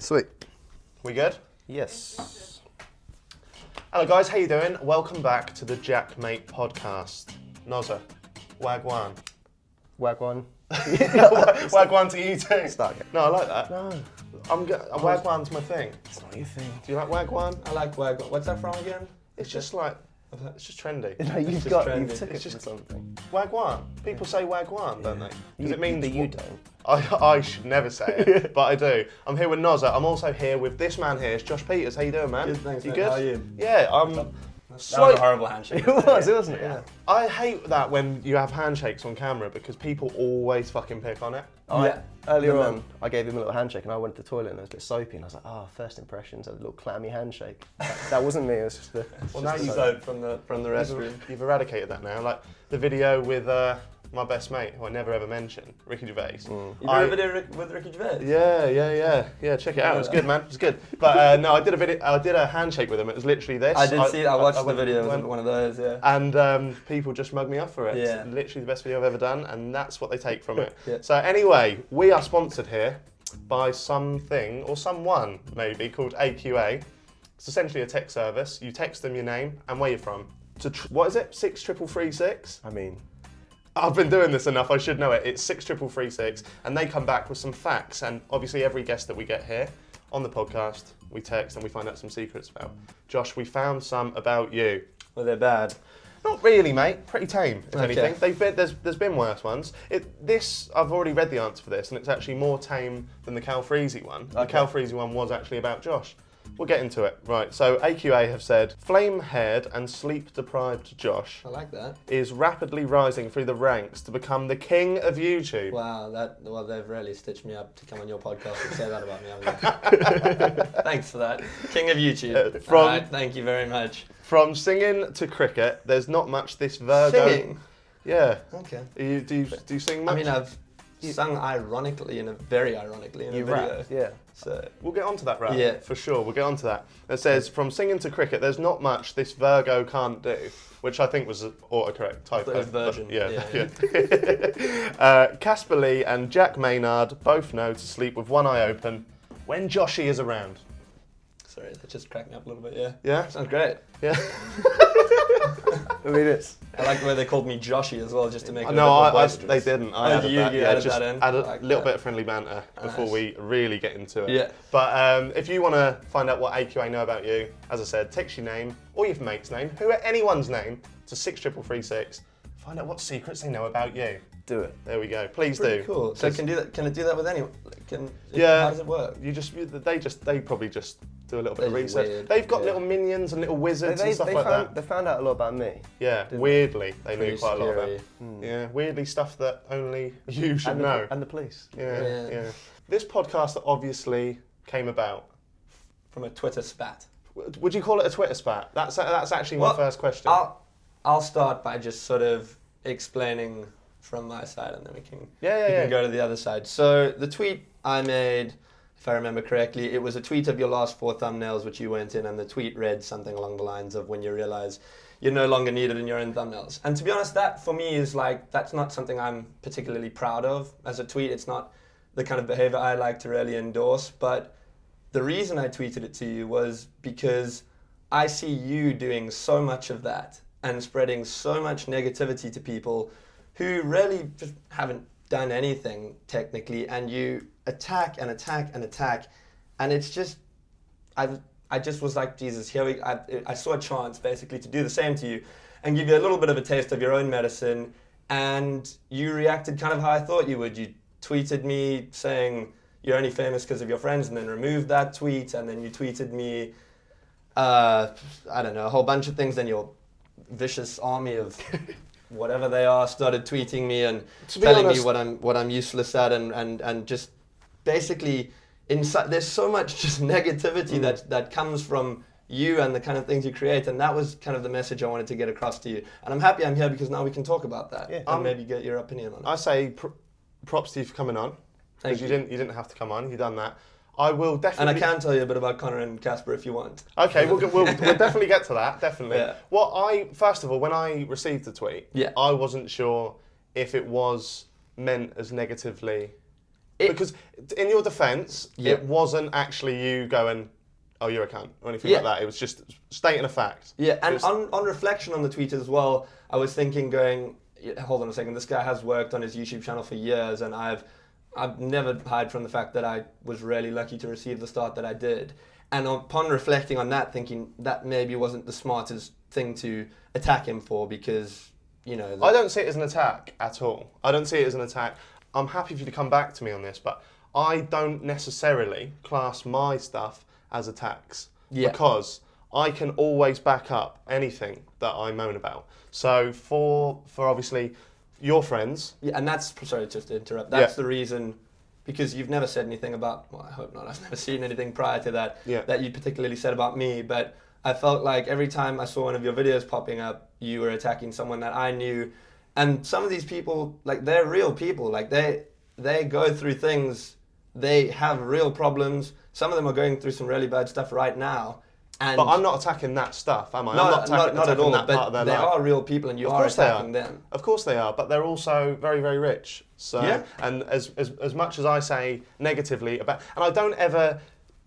Sweet. We good? Yes. Hello guys, how you doing? Welcome back to the JaackMaate Podcast. Noza, wagwan. Wagwan. Wagwan to you too. Start again. No, I like that. No. Wagwan's my thing. It's not your thing. Do you like wagwan? I like wagwan. What's that from again? It's just like, it's just trendy. No, you've just got, trendy. you've took It's it just- from something. Wagwan. People say wagwan, don't they? Does it mean But you don't. I should never say it, but I do. I'm here with Noza. I'm also here with this man here. It's Josh Pieters. How you doing, man? Good, thanks, You mate. good? How are you? Yeah, I'm. That was a horrible handshake. It was, wasn't it? Yeah. I hate that when you have handshakes on camera because people always fucking pick on it. Earlier on, I gave him a little handshake and I went to the toilet and it was a bit soapy and I was like, first impressions, a little clammy handshake. That wasn't me, it was just the... Well, now you've, Soap from the restroom. you've eradicated that now. Like the video with my best mate, who I never ever mentioned, Ricky Gervais. You did a video with Ricky Gervais? Yeah. Check it out. It was good, man. It was good. But no, I did a video. I did a handshake with him. It was literally this. I did see it. I watched the went- video. It was went- one of those, yeah. And people just mugged me off for it. Yeah. It's literally the best video I've ever done, and that's what they take from it. Yeah. So anyway, we are sponsored here by something or someone maybe called AQA. It's essentially a text service. You text them your name and where you're from. What is it? 63336. I mean... I've been doing this enough, I should know it. It's 63336, and they come back with some facts. And obviously, every guest that we get here on the podcast, we text and we find out some secrets about. Josh, we found some about you. Well, they're bad. Not really, mate. Pretty tame, if Okay. anything. There's been worse ones. I've already read the answer for this, and it's actually more tame than the Cal Freezy one. The Okay. Cal Freezy one was actually about Josh. We'll get into it. Right, so AQA have said, flame-haired and sleep-deprived Josh I like that. is rapidly rising through the ranks to become the king of YouTube. Wow, they've really stitched me up to come on your podcast and say that about me. haven't they? Thanks for that. King of YouTube. From- Alright, thank you very much. From singing to cricket, there's not much this Virgo... Singing? Yeah. Okay. Do you sing much? I mean, I've sung ironically very ironically in a You video. rap, yeah. So, We'll get onto that, right? Yeah. For sure, we'll get onto that. It says, from singing to cricket, there's not much this Virgo can't do, which I think was an autocorrect typo. It was Virgin. Yeah. Caspar Lee and Jack Maynard both know to sleep with one eye open when Joshy is around. sorry, that just cracked me up a little bit, yeah. Yeah? Sounds great. Yeah? I mean, it's... I like the way they called me Joshy as well, just to make it No, a bit more they boisterous. didn't. I Oh, added you that. added just that in? add a I like little that. bit of friendly banter before Nice. we really get into it. Yeah. But if you want to find out what AQA know about you, as I said, text your name or your mate's name, anyone's name, to 63336. Find out what secrets they know about you. Do it. There we go. Please Pretty do. cool. So can it do that with anyone? Yeah. How does it work? They probably just do a little bit of They're just research. weird, They've got yeah. little minions and little wizards and stuff like that. They found out a lot about me. Yeah, didn't weirdly, they knew Pretty quite a lot about. scary. Yeah, weirdly stuff that only you should And know. and the police. Yeah. Yeah. This podcast obviously came about. From a Twitter spat. Would you call it a Twitter spat? That's actually my Well, first question. I'll start by just sort of explaining from my side, and then we can Yeah. go to the other side. So the tweet I made, if I remember correctly, it was a tweet of your last 4 thumbnails which you went in, and the tweet read something along the lines of when you realize you're no longer needed in your own thumbnails. And to be honest, that for me is like, that's not something I'm particularly proud of as a tweet. It's not the kind of behavior I like to really endorse, but the reason I tweeted it to you was because I see you doing so much of that and spreading so much negativity to people who really just haven't done anything technically, and you attack and attack and attack, and it's just, I just was like, Jesus, I saw a chance basically to do the same to you and give you a little bit of a taste of your own medicine, and you reacted kind of how I thought you would. You tweeted me saying you're only famous because of your friends, and then removed that tweet, and then you tweeted me, I don't know, a whole bunch of things, then your vicious army of whatever they are started tweeting me and telling me what I'm useless at, and just basically there's so much just negativity that comes from you and the kind of things you create, and that was kind of the message I wanted to get across to you. And I'm happy I'm here because now we can talk about that and maybe get your opinion on it. I say props to you for coming on. Thank Because you. you didn't have to come on. You've done that. I will definitely. And I can tell you a bit about Connor and Caspar if you want. Okay, we'll definitely get to that. Definitely. Yeah. First of all, when I received the tweet, Yeah. I wasn't sure if it was meant as negatively Because in your defence, it wasn't actually you going, oh, you're a cunt, or anything like that. It was just stating a fact. Yeah, and on reflection on the tweet as well, I was thinking hold on a second, this guy has worked on his YouTube channel for years, and I've never hide from the fact that I was really lucky to receive the start that I did. And upon reflecting on that, thinking that maybe wasn't the smartest thing to attack him for, because, you know... I don't see it as an attack at all. I don't see it as an attack. I'm happy for you to come back to me on this, but I don't necessarily class my stuff as attacks. Yeah. Because I can always back up anything that I moan about. So for obviously your friends... Yeah, and that's... Sorry, just to interrupt. That's the reason... Because you've never said anything about... Well, I hope not. I've never seen anything prior to that that you particularly said about me. But I felt like every time I saw one of your videos popping up, you were attacking someone that I knew. And some of these people, like, they're real people. Like, they go through things. They have real problems. Some of them are going through some really bad stuff right now. And but I'm not attacking that stuff, am I? No, I'm not attacking at all. that part of their life. They are real people, and you are attacking them. Of course they are, but they're also very, very rich. So, and as much as I say negatively about, and I don't ever,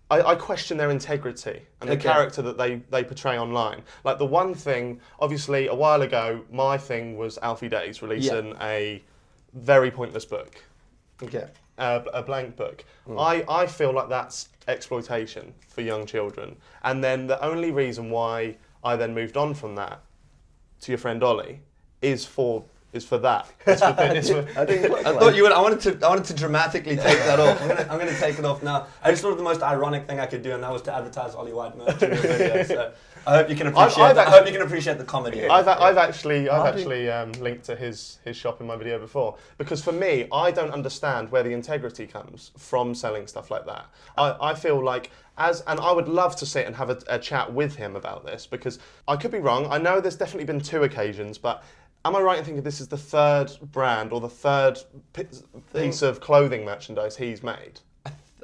I question their integrity and the character that they portray online. Like the one thing, obviously, a while ago, my thing was Alfie Days releasing a very pointless book. Okay. A blank book. I feel like that's exploitation for young children. And then the only reason why I then moved on from that to your friend Ollie is for that. I thought you would. I wanted to dramatically take that off. I'm going to take it off now. I just thought of the most ironic thing I could do, and that was to advertise Ollie White merch in your video. So I hope you can appreciate. I hope you can appreciate the comedy. I've actually linked to his shop in my video before, because for me, I don't understand where the integrity comes from selling stuff like that. I feel like and I would love to sit and have a chat with him about this, because I could be wrong. I know there's definitely been 2 occasions, but am I right in thinking this is the 3rd brand or the 3rd piece of clothing merchandise he's made?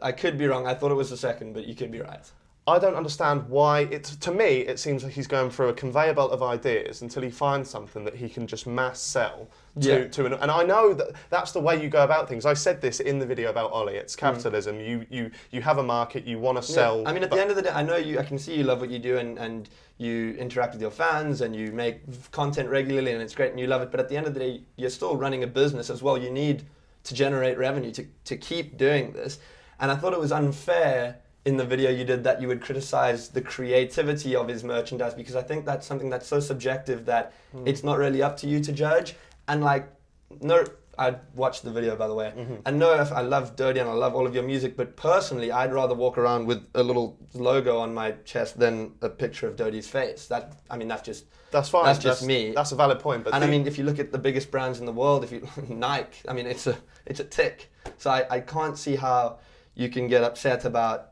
I could be wrong. I thought it was the 2nd, but you could be right. I don't understand why to me, it seems like he's going through a conveyor belt of ideas until he finds something that he can just mass sell to and I know that's the way you go about things. I said this in the video about Ollie. It's capitalism. You have a market, you want to sell. I mean, at the end of the day, I know I can see you love what you do, and you interact with your fans, and you make content regularly, and it's great, and you love it. But at the end of the day, you're still running a business as well. You need to generate revenue to keep doing this. And I thought it was unfair in the video you did that you would criticize the creativity of his merchandise, because I think that's something that's so subjective that it's not really up to you to judge. And like, no, I watched the video, by the way, and no, if I love Dirty and I love all of your music, but personally, I'd rather walk around with a little logo on my chest than a picture of Dirty's face. That's fine. That's just me. That's a valid point. But I mean, if you look at the biggest brands in the world, Nike, I mean, it's a tick. So I can't see how you can get upset about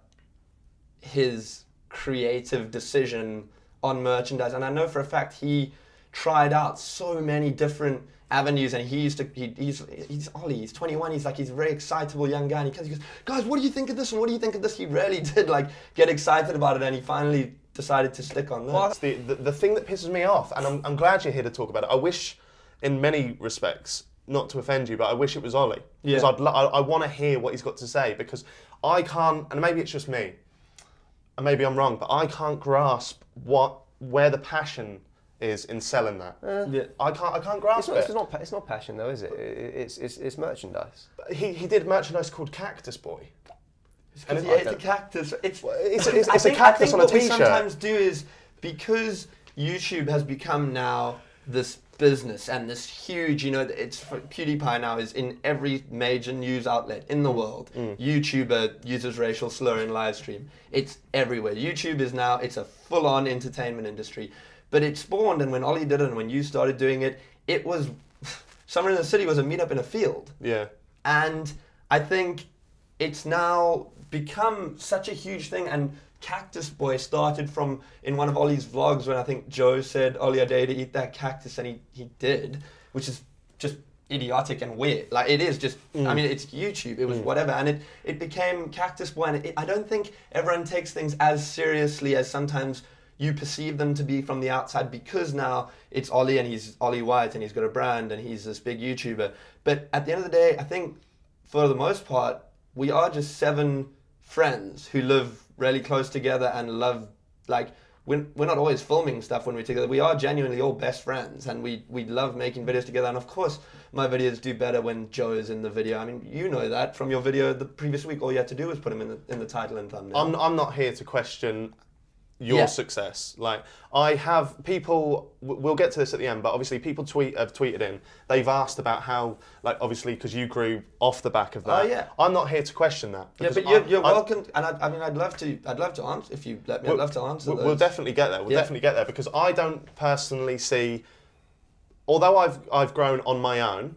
his creative decision on merchandise. And I know for a fact he tried out so many different avenues, and he's Ollie, he's 21, he's a very excitable young guy, and he goes, guys, what do you think of this, and what do you think of this? He really did get excited about it, and he finally decided to stick on this. Well, that's the thing that pisses me off, and I'm glad you're here to talk about it. I wish, in many respects, not to offend you, but I wish it was Ollie. Because I want to hear what he's got to say, because I can't, and maybe it's just me, and maybe I'm wrong, but I can't grasp where the passion is in selling that. I can't grasp it. It's not passion though, is it? It's merchandise. But he did merchandise called Cactus Boy. Because he ate a cactus. It's a cactus on a t-shirt. What we sometimes do is, because YouTube has become now this business and this huge, it's PewDiePie now is in every major news outlet in the world. YouTuber uses racial slur in live stream. It's everywhere. YouTube is now, it's a full-on entertainment industry. But it spawned, and when Ollie did it and when you started doing it, it was, Summer in the City was a meetup in a field. Yeah. And I think it's now become such a huge thing, and Cactus Boy started from in one of Ollie's vlogs when I think Joe said, Ollie, I dare to eat that cactus, and he did, which is just idiotic and weird. Like, it is just, I mean, it's YouTube, it was whatever, and it became Cactus Boy, and I don't think everyone takes things as seriously as sometimes you perceive them to be from the outside, because now it's Ollie, and he's Ollie White, and he's got a brand, and he's this big YouTuber. But at the end of the day, I think for the most part, we are just 7 friends who live really close together and love, like, we're not always filming stuff when we're together. We are genuinely all best friends, and we love making videos together. And of course, my videos do better when Joe is in the video. I mean, you know that from your video the previous week. All you had to do was put him in the title and thumbnail. I'm not here to question your success. Like, I have people, we'll get to this at the end, but obviously people have tweeted in, they've asked about how, like, obviously because you grew off the back of that. Oh, yeah. I'm not here to question that. Yeah, but you're welcome, and I mean, I'd love to answer, if you let me, I'd love to answer those. We'll definitely get there, definitely get there, because I don't personally see, although I've grown on my own,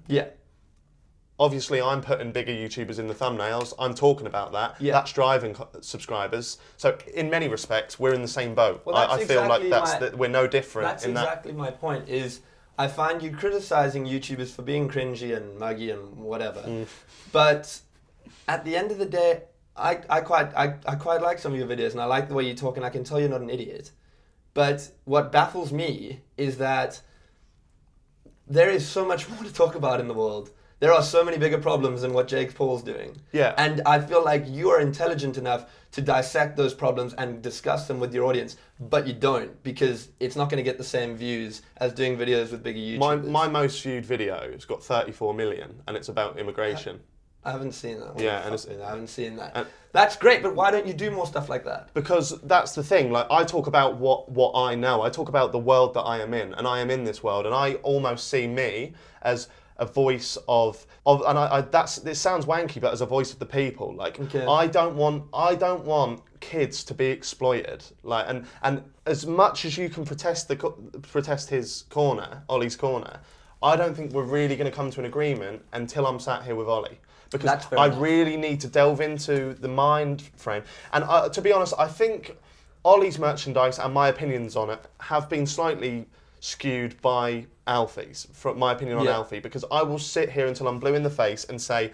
obviously, I'm putting bigger YouTubers in the thumbnails. I'm talking about that. Yeah. That's driving subscribers. So in many respects, we're in the same boat. Well, I feel like we're no different. That's exactly my point. Is I find you criticizing YouTubers for being cringy and muggy and whatever, but at the end of the day, I quite like some of your videos, and I like the way you talk, and I can tell you're not an idiot. But what baffles me is that there is so much more to talk about in the world. There are so many bigger problems than what Jake Paul's doing. Yeah. And I feel like you are intelligent enough to dissect those problems and discuss them with your audience, but you don't, because it's not going to get the same views as doing videos with bigger YouTubers. My most viewed video has got 34 million, and it's about immigration. I haven't seen that. Yeah, I haven't seen that. That's great, but why don't you do more stuff like that? Because that's the thing. Like, I talk about what I know. I talk about the world that I am in, and I am in this world, and I almost see me as a voice of and this sounds wanky, but as a voice of the people. Like, I don't want kids to be exploited. Like, and as much as you can protest his corner, Ollie's corner, I don't think we're really going to come to an agreement until I'm sat here with Ollie. Because I really need to delve into the mind frame. And to be honest, I think Ollie's merchandise and my opinions on it have been slightly skewed by Alfie's, from my opinion on Alfie, because I will sit here until I'm blue in the face and say,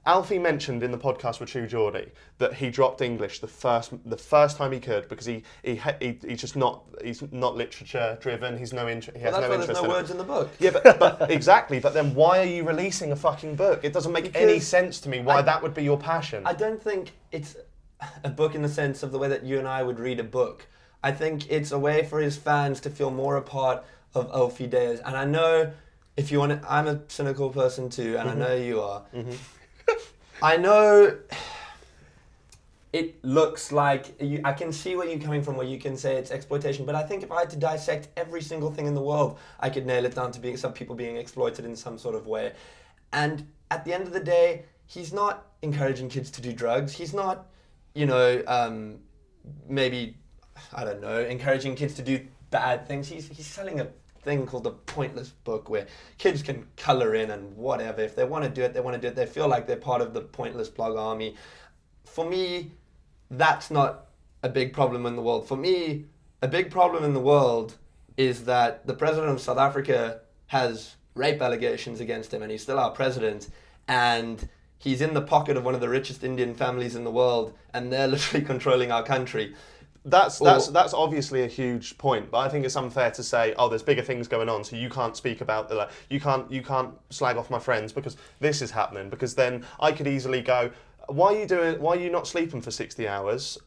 Alfie mentioned in the podcast with True Geordie that he dropped English the first time he could because he's not literature driven. He has no interest. There's no words in the book. Yeah, but exactly. But then why are you releasing a fucking book? It doesn't make any sense to me why that would be your passion. I don't think it's a book in the sense of the way that you and I would read a book. I think it's a way for his fans to feel more a part of Alfie Deyes. And I know, if you want to, I'm a cynical person too, and I know you are. I know it looks like, I can see where you're coming from, where you can say it's exploitation, but I think if I had to dissect every single thing in the world, I could nail it down to being some people being exploited in some sort of way. And at the end of the day, he's not encouraging kids to do drugs. He's not, maybe, I don't know, encouraging kids to do bad things. He's selling a thing called the Pointless Book, where kids can colour in and whatever. If they want to do it, they want to do it. They feel like they're part of the Pointless blog army. For me, that's not a big problem in the world. For me, a big problem in the world is that the president of South Africa has rape allegations against him, and he's still our president, and he's in the pocket of one of the richest Indian families in the world, and they're literally controlling our country. That's obviously a huge point, but I think it's unfair to say, there's bigger things going on, so you can't speak about you can't slag off my friends because this is happening. Because then I could easily go, why are you not sleeping for 60 hours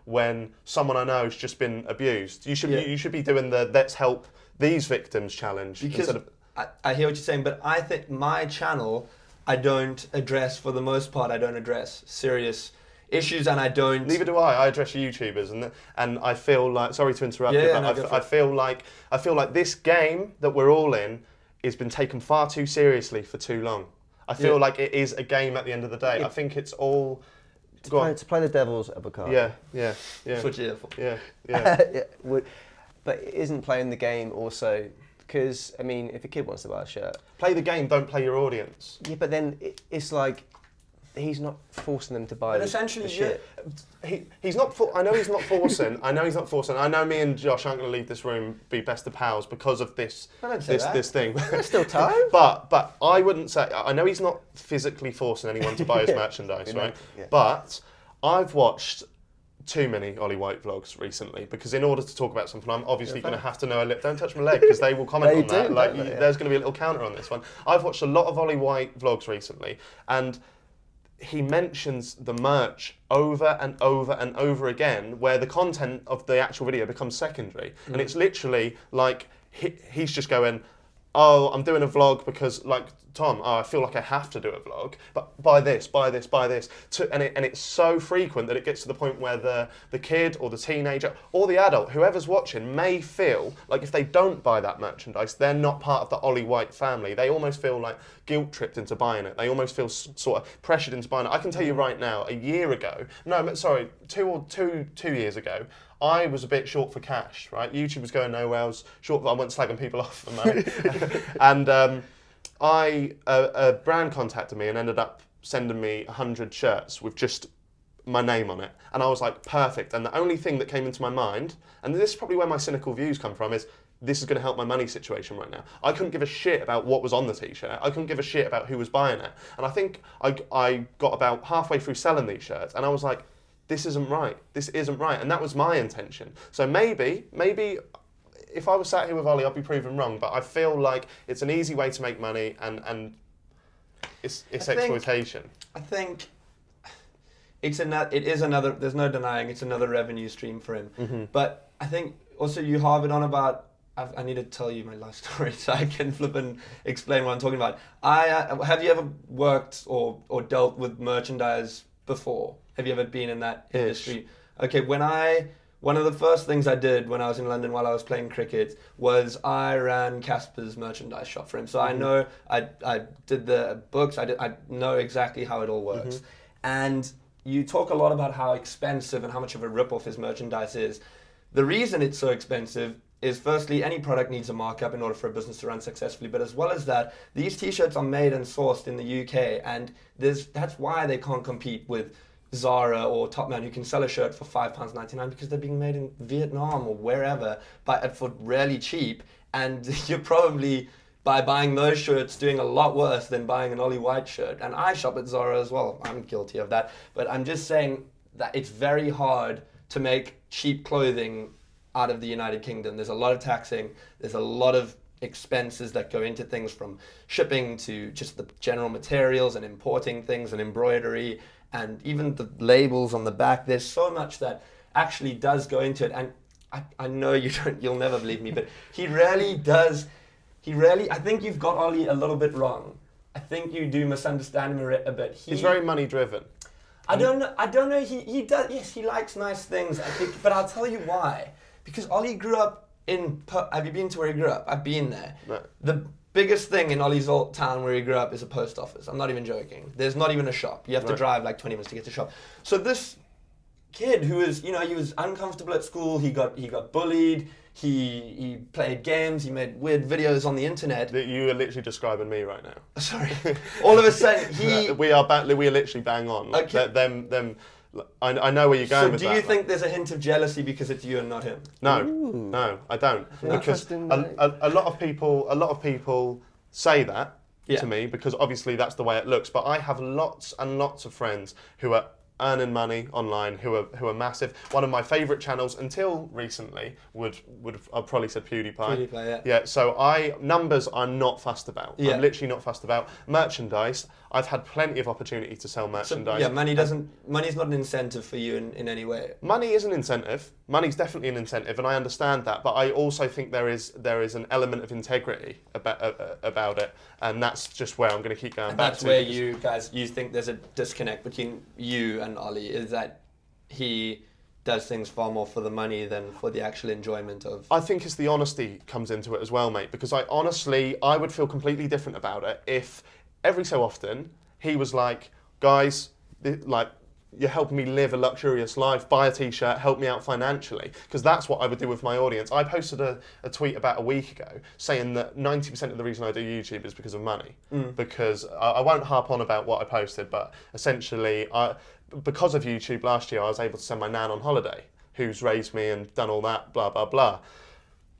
when someone I know has just been abused? You should be doing the let's help these victims challenge. Because I hear what you're saying, but I think my channel, I don't address, for the most part, I don't address serious issues, and I don't. Neither do I. I address YouTubers, and I feel like, sorry to interrupt you, but I feel like this game that we're all in has been taken far too seriously for too long. I feel like it is a game at the end of the day. I think it's all to play the devil's advocate. Yeah. That's what you're here for. Yeah. But isn't playing the game also? Because I mean, if a kid wants to buy a shirt, play the game. Don't play your audience. Yeah, but then it's like, he's not forcing them to buy the shit. He's not. I know he's not forcing. I know me and Josh aren't going to leave this room, be best of pals because of this thing. There's still time. But I wouldn't say. I know he's not physically forcing anyone to buy his merchandise, right? Yeah. But I've watched too many Ollie White vlogs recently, because in order to talk about something, I'm obviously going to have to know a little. Don't touch my leg, because they will comment on that. There's going to be a little counter on this one. I've watched a lot of Ollie White vlogs recently, and he mentions the merch over and over and over again, where the content of the actual video becomes secondary. And it's literally like he's just going, oh, I'm doing a vlog because, like, Tom, I feel like I have to do a vlog, but buy this. And it's so frequent that it gets to the point where the kid or the teenager or the adult, whoever's watching, may feel like if they don't buy that merchandise, they're not part of the Ollie White family. They almost feel like guilt-tripped into buying it. They almost feel sort of pressured into buying it. I can tell you right now, 2 years ago, I was a bit short for cash, right? YouTube was going nowhere. I was short. I wasn't slagging people off for money. And a brand contacted me and ended up sending me 100 shirts with just my name on it. And I was like, perfect. And the only thing that came into my mind, and this is probably where my cynical views come from, is this is going to help my money situation right now. I couldn't give a shit about what was on the t-shirt. I couldn't give a shit about who was buying it. And I think I got about halfway through selling these shirts and I was like, this isn't right. This isn't right. And that was my intention. So maybe if I was sat here with Ollie, I'd be proven wrong. But I feel like it's an easy way to make money, and it's exploitation. I think it is another. There's no denying it's another revenue stream for him. Mm-hmm. But I think also you harp it on about. I need to tell you my life story so I can flip and explain what I'm talking about. Have you ever worked or dealt with merchandise before? Have you ever been in that industry? Okay, one of the first things I did when I was in London while I was playing cricket was I ran Caspar's merchandise shop for him. So I know, I did the books, I know exactly how it all works. Mm-hmm. And you talk a lot about how expensive and how much of a rip-off his merchandise is. The reason it's so expensive is, firstly, any product needs a markup in order for a business to run successfully. But as well as that, these t-shirts are made and sourced in the UK, and that's why they can't compete with Zara or Topman, who can sell a shirt for £5.99 because they're being made in Vietnam or wherever, but for really cheap. And you're probably, by buying those shirts, doing a lot worse than buying an Ollie White shirt. And I shop at Zara as well. I'm guilty of that. But I'm just saying that it's very hard to make cheap clothing out of the United Kingdom. There's a lot of taxing. There's a lot of expenses that go into things, from shipping to just the general materials and importing things and embroidery and even the labels on the back. There's so much that actually does go into it. And I know you'll never believe me, but he really, I think you've got Ollie a little bit wrong. I think you do misunderstand him a bit. He's very money driven. I don't know, he does, yes, he likes nice things, I think, but I'll tell you why. Because Ollie grew up have you been to where he grew up? I've been there. No. The biggest thing in Ollie's old town where he grew up is a post office. I'm not even joking. There's not even a shop. You have to drive like 20 minutes to get to the shop. So this kid who was, he was uncomfortable at school, he got bullied, he played games, he made weird videos on the internet. You are literally describing me right now. Sorry. All of a sudden we are literally bang on. Like, okay. I know where you're going with that. So do you think there's a hint of jealousy because it's you and not him? No, I don't. Because a lot of people say that to me, because obviously that's the way it looks. But I have lots and lots of friends who are earning money online, who are massive. One of my favourite channels until recently would I've probably said PewDiePie. Yeah. So numbers I'm not fussed about. I'm literally not fussed about. Merchandise, I've had plenty of opportunity to sell merchandise. So, money's not an incentive for you in any way. Money is an incentive. Money's definitely an incentive, and I understand that. But I also think there is an element of integrity about it, and that's just where I'm going to keep going back to. That's where you think there's a disconnect between you and Ollie, is that he does things far more for the money than for the actual enjoyment of... I think it's the honesty comes into it as well, mate, because I would feel completely different about it if every so often he was like, guys, you're helping me live a luxurious life, buy a t-shirt, help me out financially, because that's what I would do with my audience. I posted a tweet about a week ago saying that 90% of the reason I do YouTube is because of money, because I won't harp on about what I posted, but essentially because of YouTube last year I was able to send my nan on holiday, who's raised me and done all that, blah, blah, blah.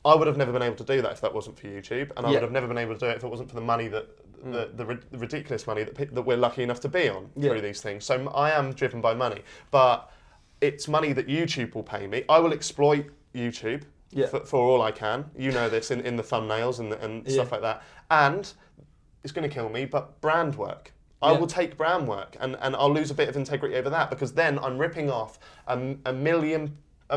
I would have never been able to do that if that wasn't for YouTube, and I would have never been able to do it if it wasn't for the money that the ridiculous money that we're lucky enough to be on through these things. So I am driven by money, but it's money that YouTube will pay me. I will exploit YouTube for all I can. You know this in the thumbnails and stuff like that. And it's going to kill me, but brand work. I will take brand work and I'll lose a bit of integrity over that because then I'm ripping off a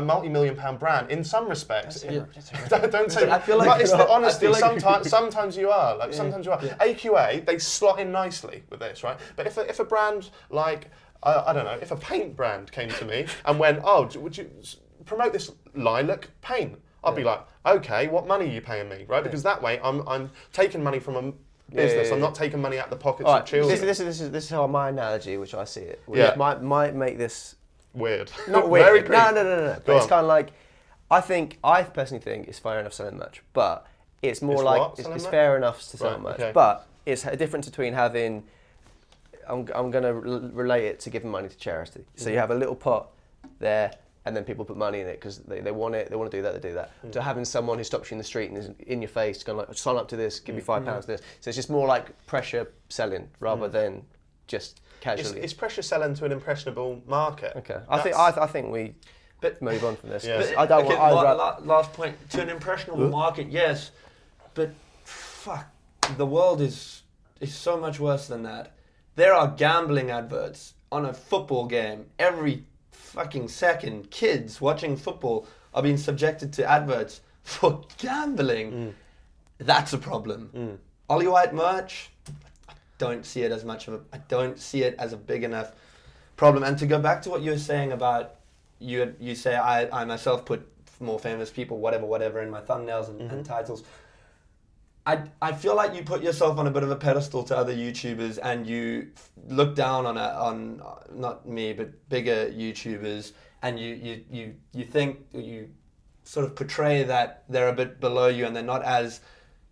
multi-million-pound brand in some respects. Don't say. I feel like but it's the honesty. like Sometimes you are. Sometimes you are. Yeah. AQA, they slot in nicely with this, right? But if a brand like I don't know, if a paint brand came to me and went, oh, would you promote this lilac paint? I'd be like, okay, what money are you paying me, right? Because that way I'm taking money from a business. I'm not taking money out of the pockets of children. This is how my analogy, which I see it, might make this weird. not weird. Very brief. No. But it's kind of like, I personally think it's fair enough selling merch, but it's more it's fair enough to sell merch. Okay. But it's a difference between having. I'm going to relate it to giving money to charity. So you have a little pot there, and then people put money in it because they want it. They want to do that. They do that. To having someone who stops you in the street and is in your face, going like, sign up to this, give me £5 to this. So it's just more like pressure selling rather than just casually. It's pressure selling to an impressionable market. Okay, I think we move on from this. Yeah. I don't want. Last point, to an impressionable market, yes, but fuck, the world is so much worse than that. There are gambling adverts on a football game every fucking second. Kids watching football are being subjected to adverts for gambling. That's a problem. Ollie White merch, I don't see it as a big enough problem. And to go back to what you were saying about you say I myself put more famous people, whatever in my thumbnails and titles. I feel like you put yourself on a bit of a pedestal to other YouTubers and you look down on not me, but bigger YouTubers, and you think, you sort of portray that they're a bit below you and they're not as,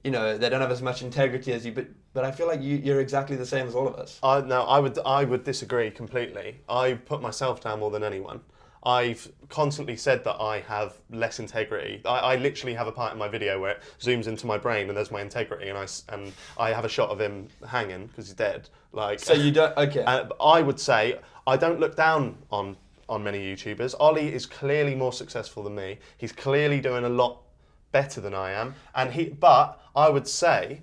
they don't have as much integrity as you, but I feel like you're exactly the same as all of us. I would disagree completely. I put myself down more than anyone. I've constantly said that I have less integrity. I literally have a part in my video where it zooms into my brain and there's my integrity, and I have a shot of him hanging because he's dead. Like, so you don't. Okay. I would say I don't look down on many YouTubers. Ollie is clearly more successful than me. He's clearly doing a lot better than I am, but I would say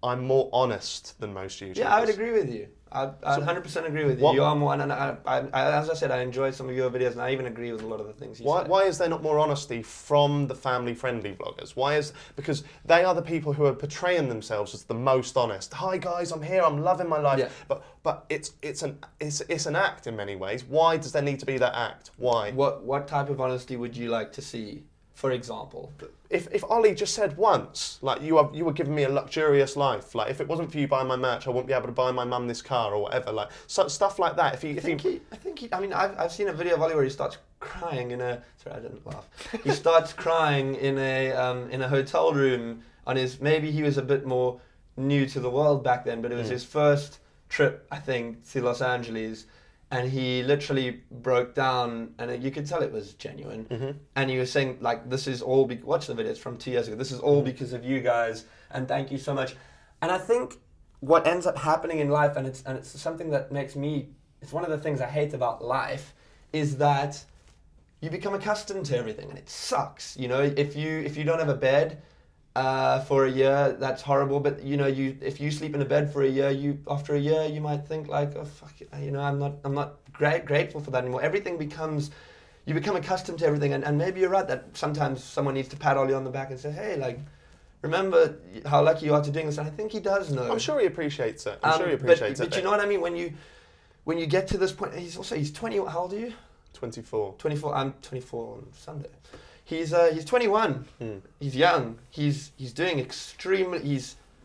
I'm more honest than most YouTubers. Yeah, I would agree with you. I 100% agree with you. You are more, and I, as I said, I enjoy some of your videos, and I even agree with a lot of the things you say. Why is there not more honesty from the family-friendly vloggers? Because they are the people who are portraying themselves as the most honest. Hi guys, I'm here. I'm loving my life. Yeah. But it's an act in many ways. Why does there need to be that act? Why? What type of honesty would you like to see? For example, if Ollie just said once, like you were giving me a luxurious life, like if it wasn't for you buying my merch, I wouldn't be able to buy my mum this car or whatever, like stuff like that. I've seen a video of Ollie where he starts crying in a. Sorry, I didn't laugh. He starts crying in a hotel room on his. Maybe he was a bit more new to the world back then, but it was his first trip, I think, to Los Angeles. And he literally broke down, and you could tell it was genuine. And he was saying, like, this is all, watch the video, it's from 2 years ago. This is all because of you guys, and thank you so much. And I think what ends up happening in life, and it's something that makes me, it's one of the things I hate about life, is that you become accustomed to everything, and it sucks. If you don't have a bed for a year, that's horrible. But if you sleep in a bed for a year, after a year you might think like, oh fuck it, I'm not grateful for that anymore. You become accustomed to everything, and maybe you're right that sometimes someone needs to pat Ollie on the back and say, hey, like, remember how lucky you are to doing this. And I think he does know. I'm sure he appreciates it. But you know what I mean? When you get to this point, he's 20. How old are you? 24. 24. I'm 24 on Sunday. He's 21. He's young. He's doing extremely.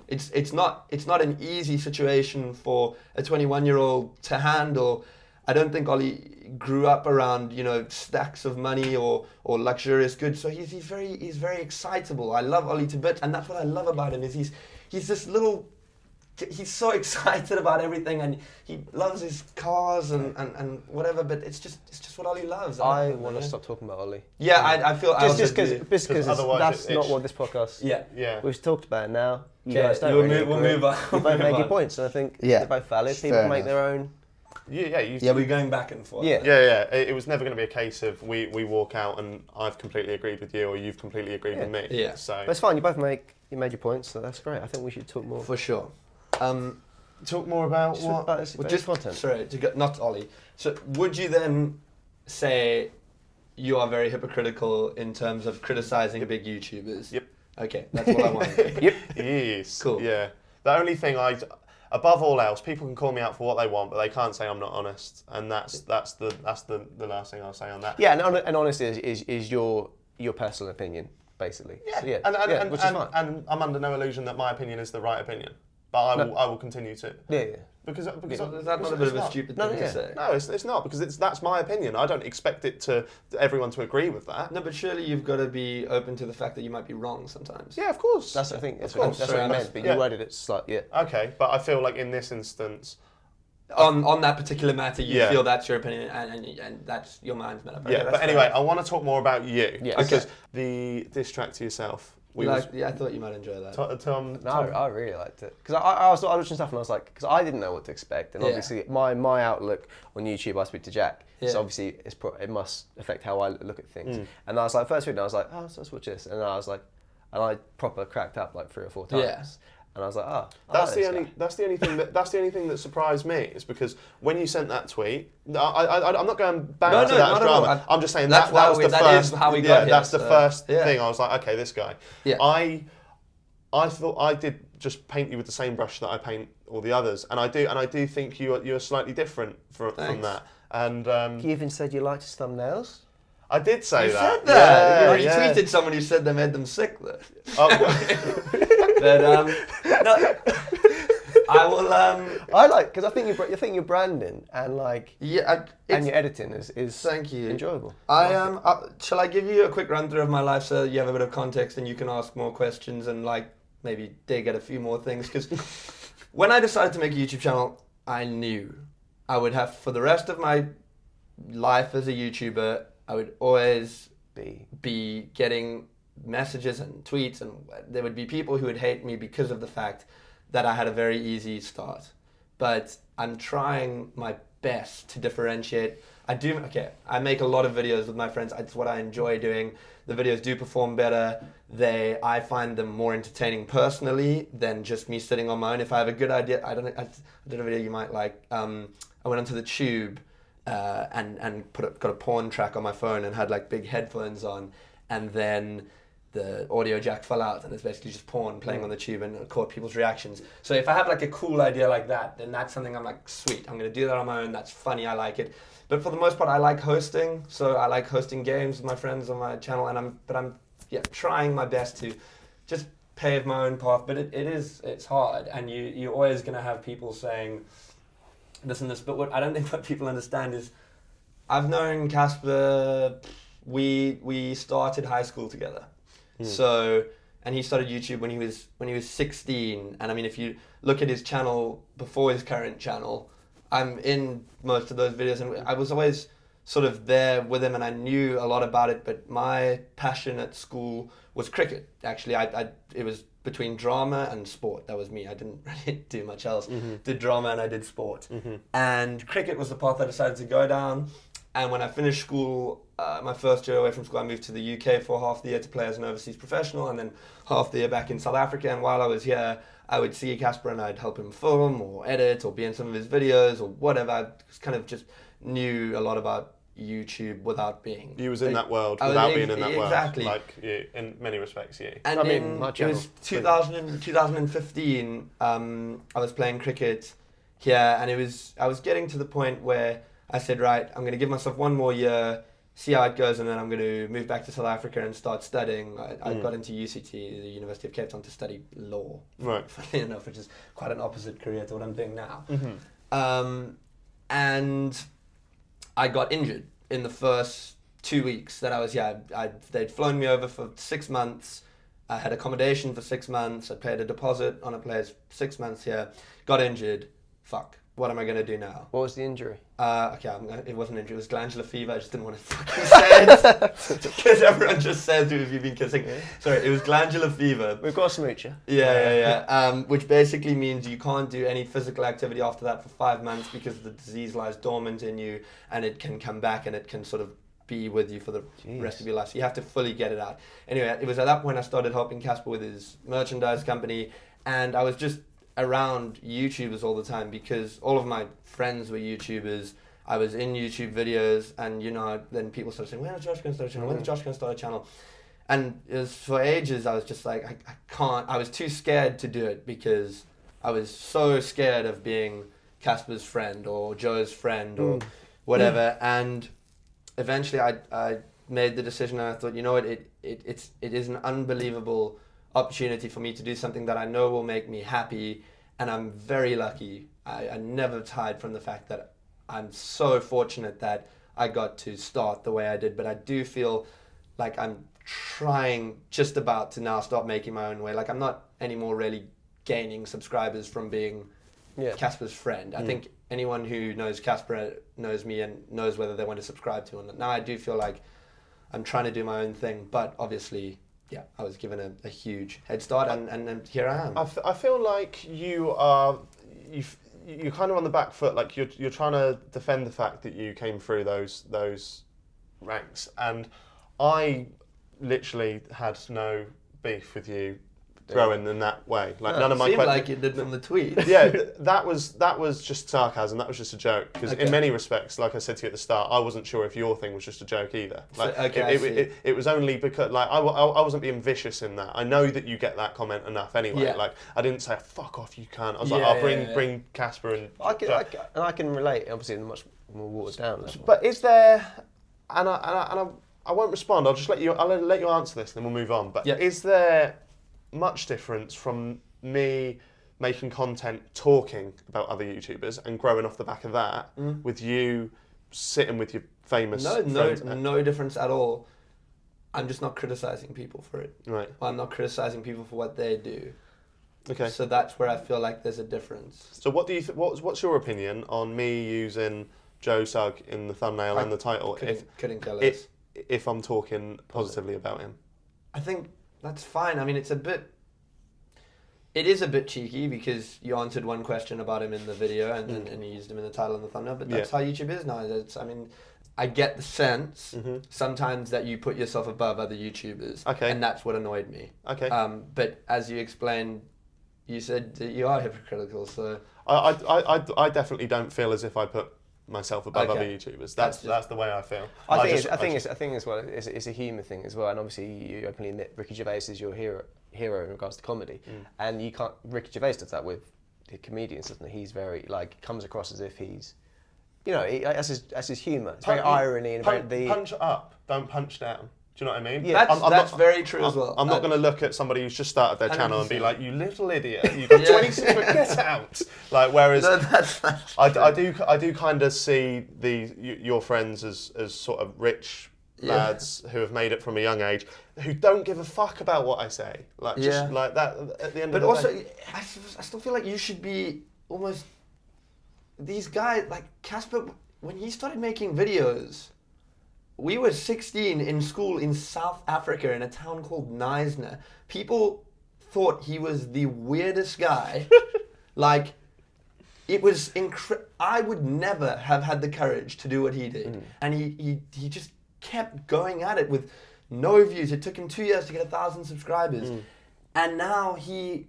It's not an easy situation for a 21-year-old to handle. I don't think Ollie grew up around stacks of money or luxurious goods. So he's very excitable. I love Ollie to bits, and that's what I love about him is he's this little. He's so excited about everything, and he loves his cars and whatever. But it's just what Ollie loves. I want to stop talking about Ollie. Yeah, I feel just because that's not what this podcast. Yeah. We've talked about it now. You guys don't. We'll move on. You both make your points, and I think they're both valid. People make their own. We're going back and forth. Yeah. It was never going to be a case of we walk out and I've completely agreed with you or you've completely agreed with me. Yeah. So but it's fine. You made your points, so that's great. I think we should talk more. For sure. talk more about content. Sorry, not Ollie. So would you then say you are very hypocritical in terms of criticizing big YouTubers? Yep. Okay, that's what I wanted. Yep. Yes. Cool. Yeah. The only thing above all else, people can call me out for what they want, but they can't say I'm not honest, and that's the last thing I'll say on that. Yeah, and honesty is your personal opinion, basically. Yeah. So, and which is fine. And I'm under no illusion that my opinion is the right opinion, but I will continue to. Yeah. Because Is that not a bit of a stupid thing to say? No, it's not, because that's my opinion. I don't expect everyone to agree with that. No, but surely you've got to be open to the fact that you might be wrong sometimes. Yeah, of course. That's what I meant, but you worded it slightly. Yeah. Okay, but I feel like in this instance, On that particular matter, you feel that's your opinion and that's your mind's made up. Yeah, but anyway, I want to talk more about you. Yeah. Because the diss track to yourself. I thought you might enjoy that. Tom, I really liked it because I was watching stuff and I was like, because I didn't know what to expect, and obviously my outlook on YouTube, I speak to Jack, so obviously it must affect how I look at things. And I was like, first reading, I was like, oh, so let's watch this, and I was like, and I proper cracked up like 3 or 4 times. Yeah. And I was like, that's the only thing that surprised me, is because when you sent that tweet, I'm not going back to that as drama. I'm just saying that was the first. Is how we got here, that's the first thing. I was like, okay, this guy. Yeah. I thought I did just paint you with the same brush that I paint all the others, and I do think you're slightly different from that. And you even said you liked his thumbnails. I did say that. Said that. Yeah, you retweeted someone who said they made them sick though. But no, I will. I like, because I think your branding and like and your editing is thank you. enjoyable. Shall I give you a quick run through of my life so you have a bit of context and you can ask more questions and like maybe dig at a few more things? Because when I decided to make a YouTube channel, I knew I would have, for the rest of my life as a YouTuber, I would always be getting messages and tweets, and there would be people who would hate me because of the fact that I had a very easy start. But I'm trying my best to differentiate. I make a lot of videos with my friends. It's what I enjoy doing. The videos do perform better. I find them more entertaining personally than just me sitting on my own. If I have a good idea, I did a video you might like. I went onto the tube and got a porn track on my phone and had like big headphones on, and then the audio jack fell out and it's basically just porn playing on the tube, and it caught people's reactions. So if I have like a cool idea like that, then that's something I'm like, sweet, I'm going to do that on my own. That's funny. I like it. But for the most part, I like hosting. So I like hosting games with my friends on my channel, and I'm trying my best to just pave my own path. But it's hard, and you're always going to have people saying this and this. But what I don't think what people understand is, I've known Caspar. We started high school together. So, and he started YouTube when he was 16. And I mean, if you look at his channel before his current channel, I'm in most of those videos, and I was always sort of there with him, and I knew a lot about it. But my passion at school was cricket. Actually, it was between drama and sport. That was me. I didn't really do much else. Did drama and I did sport. And cricket was the path I decided to go down. And when I finished school, my first year away from school, I moved to the UK for half the year to play as an overseas professional, and then half the year back in South Africa. And while I was here, I would see Caspar and I'd help him film or edit or be in some of his videos or whatever. I kind of just knew a lot about YouTube without being... You was in that world without being in that world. Exactly. Like you, in many respects, you. And it was 2015, I was playing cricket here, and I was getting to the point where I said, right, I'm going to give myself one more year, see how it goes, and then I'm going to move back to South Africa and start studying. I got into UCT, the University of Cape Town, to study law. Right. Funny enough, which is quite an opposite career to what I'm doing now. And I got injured in the first 2 weeks that I was here. They'd flown me over for 6 months. I had accommodation for 6 months. I paid a deposit on a place, 6 months here. Got injured. Fuck. What am I going to do now? What was the injury? It wasn't injury. It was glandular fever. I just didn't want to fucking say it. Because everyone just says, "Have you been kissing?" Yeah. Sorry, it was glandular fever. We've got a smoocher. Yeah. Which basically means you can't do any physical activity after that for 5 months because the disease lies dormant in you, and it can come back and it can sort of be with you for the rest of your life. So you have to fully get it out. Anyway, it was at that point I started helping Caspar with his merchandise company, and I was just around YouTubers all the time because all of my friends were YouTubers. I was in YouTube videos, and then people started saying, "When is Josh going to start a channel? When is Josh going to start a channel?" And it was, for ages, I was just like, I can't. I was too scared to do it because I was so scared of being Caspar's friend or Joe's friend or whatever. And eventually, I made the decision, and I thought, you know what, it is an unbelievable opportunity for me to do something that I know will make me happy, and I'm very lucky. I never hide from the fact that I'm so fortunate that I got to start the way I did, but I do feel like I'm trying just about to now start making my own way. Like, I'm not anymore really gaining subscribers from being Caspar's friend. I think anyone who knows Caspar knows me and knows whether they want to subscribe to him. Now I do feel like I'm trying to do my own thing, but obviously, I was given a huge head start, and here I am. I feel like you're kind of on the back foot. Like you're trying to defend the fact that you came through those ranks, and I literally had no beef with you growing in that way. Like none of my seemed like you did from the tweet. Yeah, that was just sarcasm. That was just a joke. Because in many respects, like I said to you at the start, I wasn't sure if your thing was just a joke either. Like it was only because like I wasn't being vicious in that. I know that you get that comment enough anyway. Yeah. Like I didn't say fuck off, you can't. I was like, I'll bring Caspar and. I can relate. Obviously, in a much more watered down level. But is there? And I won't respond. I'll let you answer this, and then we'll move on. But is there much difference from me making content talking about other YouTubers and growing off the back of that with you sitting with your famous friends? No difference at all. I'm just not criticizing people for it. Right. I'm not criticizing people for what they do. Okay. So that's where I feel like there's a difference. So what do you what's your opinion on me using Joe Sugg in the thumbnail and the title couldn't care less. if I'm talking positively about him? I think that's fine. I mean, it is a bit cheeky because you answered one question about him in the video and you used him in the title and the thumbnail, but that's how YouTube is now. I get the sense sometimes that you put yourself above other YouTubers, and that's what annoyed me. Okay. But as you explained, you said that you are hypocritical, so... I definitely don't feel as if I put myself above other YouTubers. That's the way I feel. I think as well, it's a humour thing as well, and obviously you openly admit Ricky Gervais is your hero in regards to comedy, and you can't. Ricky Gervais does that with the comedians, doesn't he? He's very comes across as if he's, that's his humour. It's very irony and punch up, don't punch down. Do you know what I mean? Yeah, that's very true as well. I'm not going to look at somebody who's just started their channel and be like, "You little idiot, you got 26, get out!" Like, whereas I do kind of see your friends as sort of rich lads who have made it from a young age, who don't give a fuck about what I say, like just like that at the end of the day. But also, I still feel like you should be almost these guys like Caspar when he started making videos. We were 16 in school in South Africa in a town called Knysna. People thought he was the weirdest guy. Like, it was I would never have had the courage to do what he did. And he just kept going at it with no views. It took him 2 years to get 1,000 subscribers. And now he's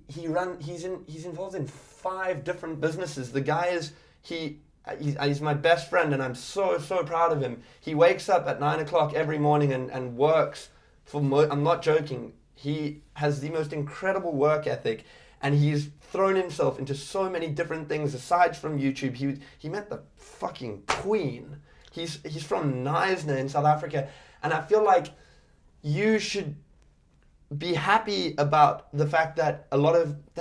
involved in 5 different businesses. The guy is He's my best friend, and I'm so proud of him. He wakes up at 9 o'clock every morning and works for. I'm not joking. He has the most incredible work ethic, and he's thrown himself into so many different things aside from YouTube. He met the fucking Queen. He's from Knysna in South Africa, and I feel like you should be happy about the fact that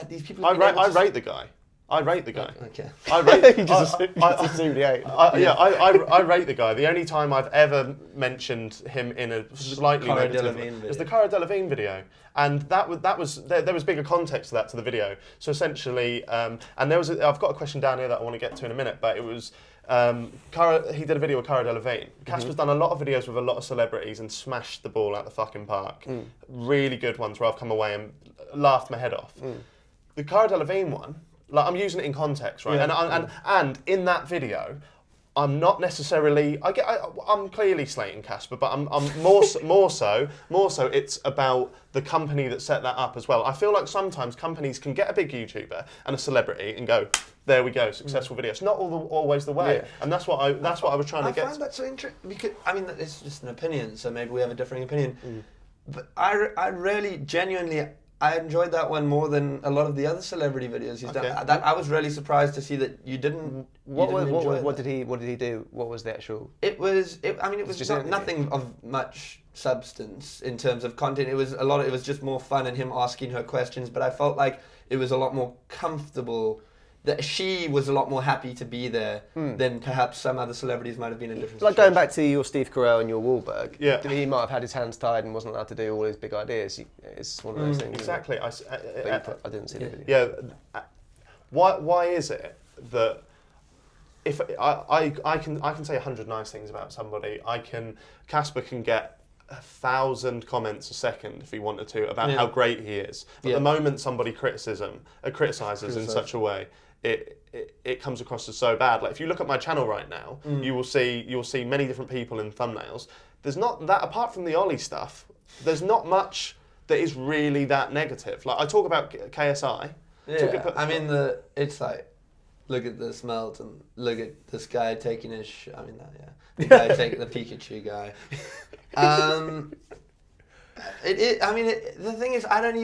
these people. I rate the guy. I rate the guy. Okay. I rate. You just assumed he ate. I rate the guy. The only time I've ever mentioned him in a slightly negative is the Cara Delevingne video, and there was bigger context to that to the video. So essentially, and I've got a question down here that I want to get to in a minute, but it was. He did a video with Cara Delevingne. Caspar's done a lot of videos with a lot of celebrities and smashed the ball out the fucking park. Really good ones where I've come away and laughed my head off. The Cara Delevingne one. Like, I'm using it in context, right? And in that video, I'm not necessarily. I'm clearly slating Caspar, but I'm more so. It's about the company that set that up as well. I feel like sometimes companies can get a big YouTuber and a celebrity and go, there we go, successful video. It's not always the way, and that's what I was trying to get. I find that so interesting because it's just an opinion, so maybe we have a differing opinion. But I really genuinely. I enjoyed that one more than a lot of the other celebrity videos he's done. I was really surprised to see that you didn't. What did he do? What was the actual? It was just nothing of much substance in terms of content. It was a lot. It was just more fun and him asking her questions. But I felt like it was a lot more comfortable. That she was a lot more happy to be there than perhaps some other celebrities might have been in different situations. Like going back to your Steve Carell and your Wahlberg, yeah. He might have had his hands tied and wasn't allowed to do all his big ideas. It's one of those things. Exactly. I didn't see the video. Yeah. Why is it that if I can say 100 nice things about somebody, Caspar can get 1,000 comments a second if he wanted to about how great he is. But the moment somebody criticizes in such a way, it comes across as so bad. Like if you look at my channel right now, you'll see many different people in thumbnails. There's not that, apart from the Ollie stuff, there's not much that is really that negative. Like I talk about KSI. Yeah, it's like, look at the smelt and look at this guy taking his. The guy taking the Pikachu guy. The thing is, I don't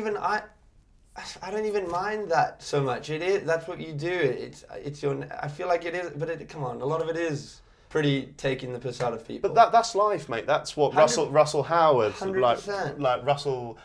even mind that so much. That's what you do. It's your. I feel like it is, but come on, a lot of it is pretty taking the piss out of people. But that's life, mate. That's what Russell Howard, 100%. like Russell.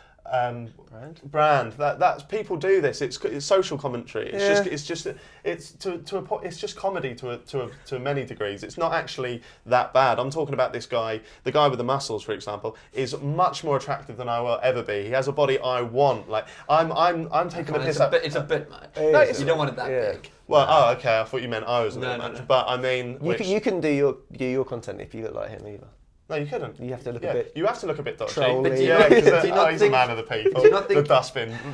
Brand. That's people do this. It's social commentary. It's just comedy to many degrees. It's not actually that bad. I'm talking about this guy. The guy with the muscles, for example, is much more attractive than I will ever be. He has a body I want. Like I'm taking a piss out. It's a bit much. No, you don't want it that big. Well, okay. I thought you meant I was a bit much. No. But I mean, you can do your content if you look like him either. No, you couldn't. You have to look a bit. You have to look a bit dodgy. Trolly. But he's a man of the people. The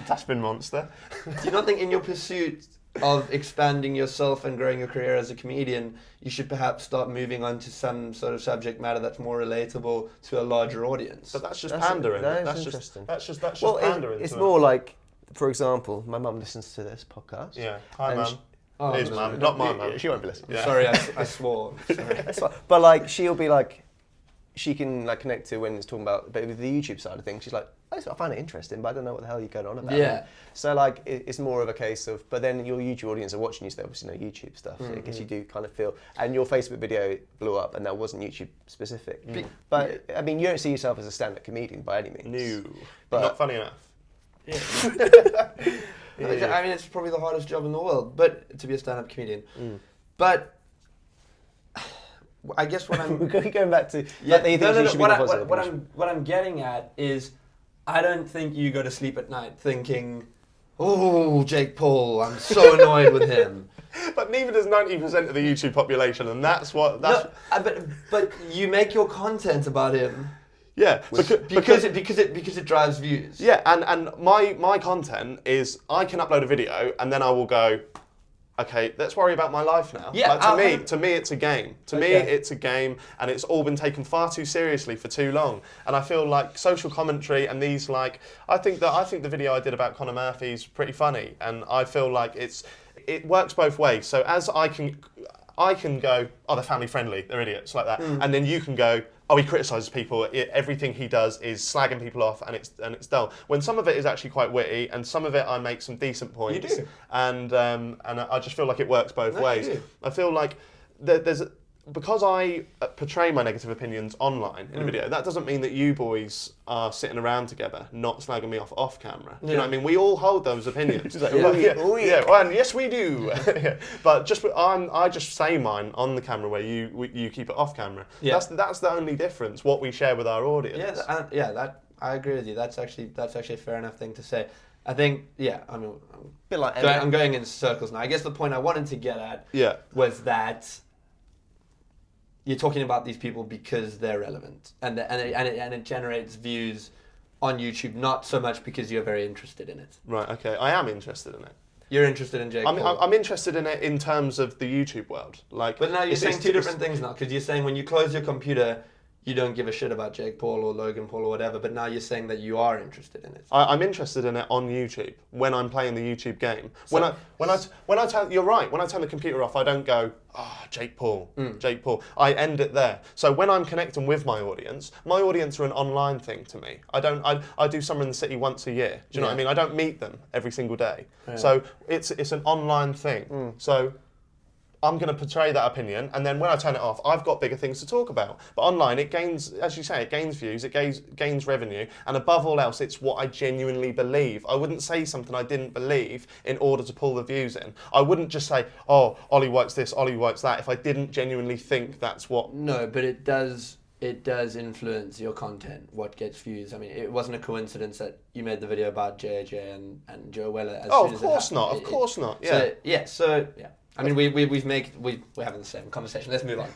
dustbin monster. Do you not think in your pursuit of expanding yourself and growing your career as a comedian, you should perhaps start moving on to some sort of subject matter that's more relatable to a larger audience? But that's just pandering. That's interesting. That's just pandering. It's more like, for example, my mum listens to this podcast. Yeah. Hi, mum. His mum, not my mum. She won't be listening. Yeah. Sorry, I swore. Sorry. That's fine. But like, she'll be like. She can like connect to when it's talking about, but with the YouTube side of things, she's like, I find it interesting, but I don't know what the hell you're going on about. Yeah. So like, it's more of a case of, but then your YouTube audience are watching you, so they obviously know YouTube stuff. So I guess you do kind of feel, and your Facebook video blew up, and that wasn't YouTube specific. But I mean, you don't see yourself as a stand-up comedian by any means. No, but not funny enough. Yeah. I mean, it's probably the hardest job in the world, but to be a stand-up comedian. But. I guess what I'm going back to what I'm getting at is I don't think you go to sleep at night thinking, oh, Jake Paul, I'm so annoyed with him. But neither does 90% of the YouTube population, and but you make your content about him. Yeah, because it drives views. Yeah, and my content is I can upload a video and then I will go, okay, let's worry about my life now. Yeah, like to me, it's a game. To me, it's a game, and it's all been taken far too seriously for too long. And I feel like social commentary and these I think the video I did about Conor Murphy is pretty funny, and I feel like it works both ways. So as I can go, oh, they're family friendly, they're idiots like that, and then you can go, oh, he criticises people. Everything he does is slagging people off, and it's dull. When some of it is actually quite witty, and some of it I make some decent points. You do. And I just feel like it works both ways. You do. I feel like because I portray my negative opinions online in a video, that doesn't mean that you boys are sitting around together, not slagging me off camera. Do you know what I mean? We all hold those opinions. And yes, we do. But I just say mine on the camera, where you keep it off camera. Yeah. That's the only difference. What we share with our audience. That I agree with you. That's actually a fair enough thing to say. I think, I'm going in circles now. I guess the point I wanted to get at was that. You're talking about these people because they're relevant, and it generates views on YouTube, not so much because you're very interested in it. Right. Okay. I am interested in it. You're interested in Jake Paul. I'm interested in it in terms of the YouTube world. Like, but now you're saying two different things now, because you're saying when you close your computer, you don't give a shit about Jake Paul or Logan Paul or whatever, but now you're saying that you are interested in it. I'm interested in it on YouTube when I'm playing the YouTube game. So, when I turn, you're right. When I turn the computer off, I don't go, Jake Paul, Jake Paul. I end it there. So when I'm connecting with my audience are an online thing to me. I do Summer in the City once a year. Do you know what I mean? I don't meet them every single day. Yeah. So it's an online thing. So I'm going to portray that opinion, and then when I turn it off, I've got bigger things to talk about. But online, it gains, as you say, it gains views, it gains revenue, and above all else, it's what I genuinely believe. I wouldn't say something I didn't believe in order to pull the views in. I wouldn't just say, Ollie White's this, Ollie White's that, if I didn't genuinely think that's what... No, but it does influence your content, what gets views. I mean, it wasn't a coincidence that you made the video about JJ and Joe Weller as soon as it happened. Of course not, yeah. So I mean, we're having the same conversation. Let's move on.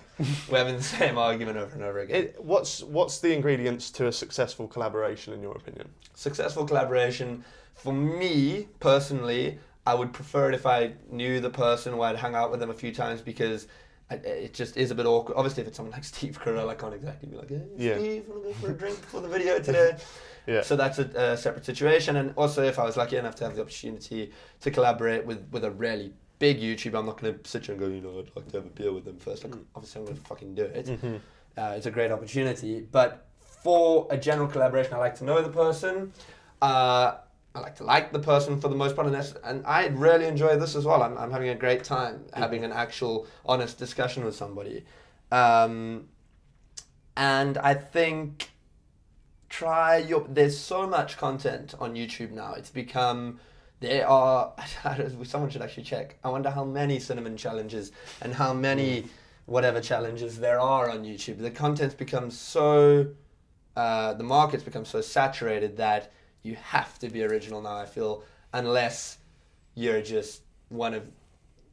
We're having the same argument over and over again. What's the ingredients to a successful collaboration, in your opinion? Successful collaboration, for me personally, I would prefer it if I knew the person or I'd hung out with them a few times, because it just is a bit awkward. Obviously, if it's someone like Steve Carell, I can't exactly be like, hey, Steve, want to go for a drink before the video today? So that's a separate situation. And also, if I was lucky enough to have the opportunity to collaborate with a really big YouTuber, I'm not going to sit here and go, I'd like to have a beer with them first. Like, obviously, I'm going to fucking do it. It's a great opportunity. But for a general collaboration, I like to know the person. I like the person for the most part. And I really enjoy this as well. I'm having a great time having an actual honest discussion with somebody. And I think there's so much content on YouTube now. It's become... someone should actually check. I wonder how many cinnamon challenges and how many whatever challenges there are on YouTube. The content's become the market's become so saturated that you have to be original now, I feel, unless you're just one of,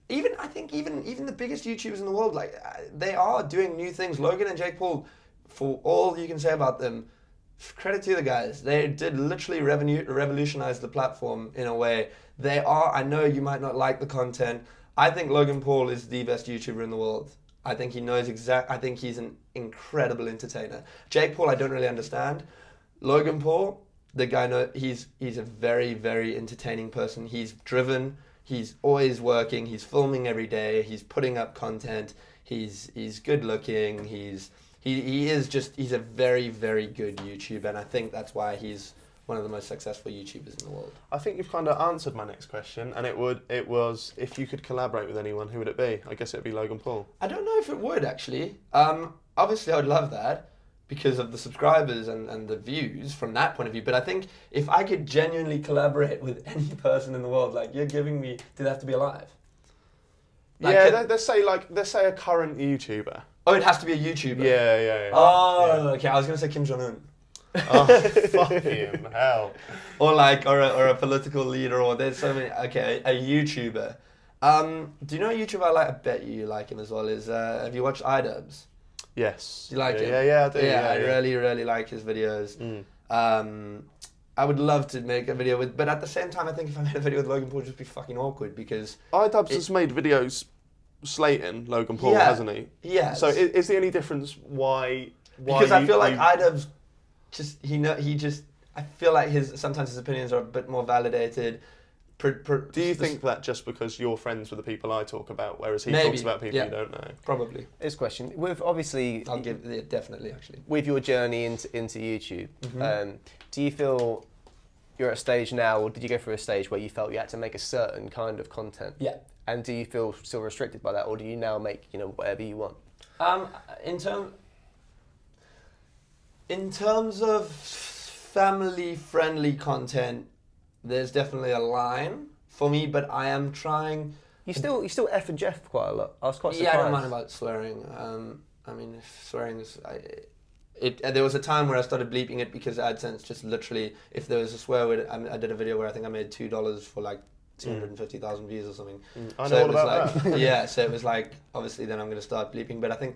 even the biggest YouTubers in the world, like, they are doing new things. Logan and Jake Paul, for all you can say about them, credit to the guys. They did literally revolutionize the platform in a way. I know you might not like the content. I think Logan Paul is the best YouTuber in the world. I think he knows I think he's an incredible entertainer. Jake Paul, I don't really understand. Logan Paul, the guy, he's a very, very entertaining person. He's driven. He's always working. He's filming every day. He's putting up content. He's good looking. He's a very, very good YouTuber, and I think that's why he's one of the most successful YouTubers in the world. I think you've kind of answered my next question, and it was if you could collaborate with anyone, who would it be? I guess it would be Logan Paul. I don't know if it would, actually. Obviously, I would love that because of the subscribers and the views from that point of view, but I think if I could genuinely collaborate with any person in the world, like you're giving me, do they have to be alive? Like, let's say a current YouTuber. Oh, it has to be a YouTuber? Yeah. Oh, okay. I was going to say Kim Jong-un. Oh, fucking hell. Or a political leader, or there's so many. Okay, a YouTuber. Do you know a YouTuber I like? I bet you like him as well. Have you watched iDubbbz? Yes. Do you like him? Yeah, I do. Yeah, I really, really like his videos. I would love to make a video but at the same time, I think if I made a video with Logan Paul, it'd just be fucking awkward because... iDubbbz has made videos slating Logan Paul, hasn't he? Yeah. So is there any difference why because I feel like iDubbbz I feel like sometimes his opinions are a bit more validated. Do you think that just because you're friends with the people I talk about, whereas he talks about people you don't know? Probably. This question, with obviously... I'll give it definitely, actually. With your journey into YouTube, do you feel you're at a stage now, or did you go through a stage where you felt you had to make a certain kind of content? Yeah. And do you feel still restricted by that, or do you now make whatever you want? In terms of family-friendly content, there's definitely a line for me, but I am trying. You still F and Jeff quite a lot. I was quite surprised. Yeah, I don't mind about swearing. I mean, swearing is. There was a time where I started bleeping it because AdSense just literally, if there was a swear word, I did a video where I think I made $2 for like 250,000 views or something. I know all about that. Yeah, so it was like, obviously then I'm going to start bleeping, but I think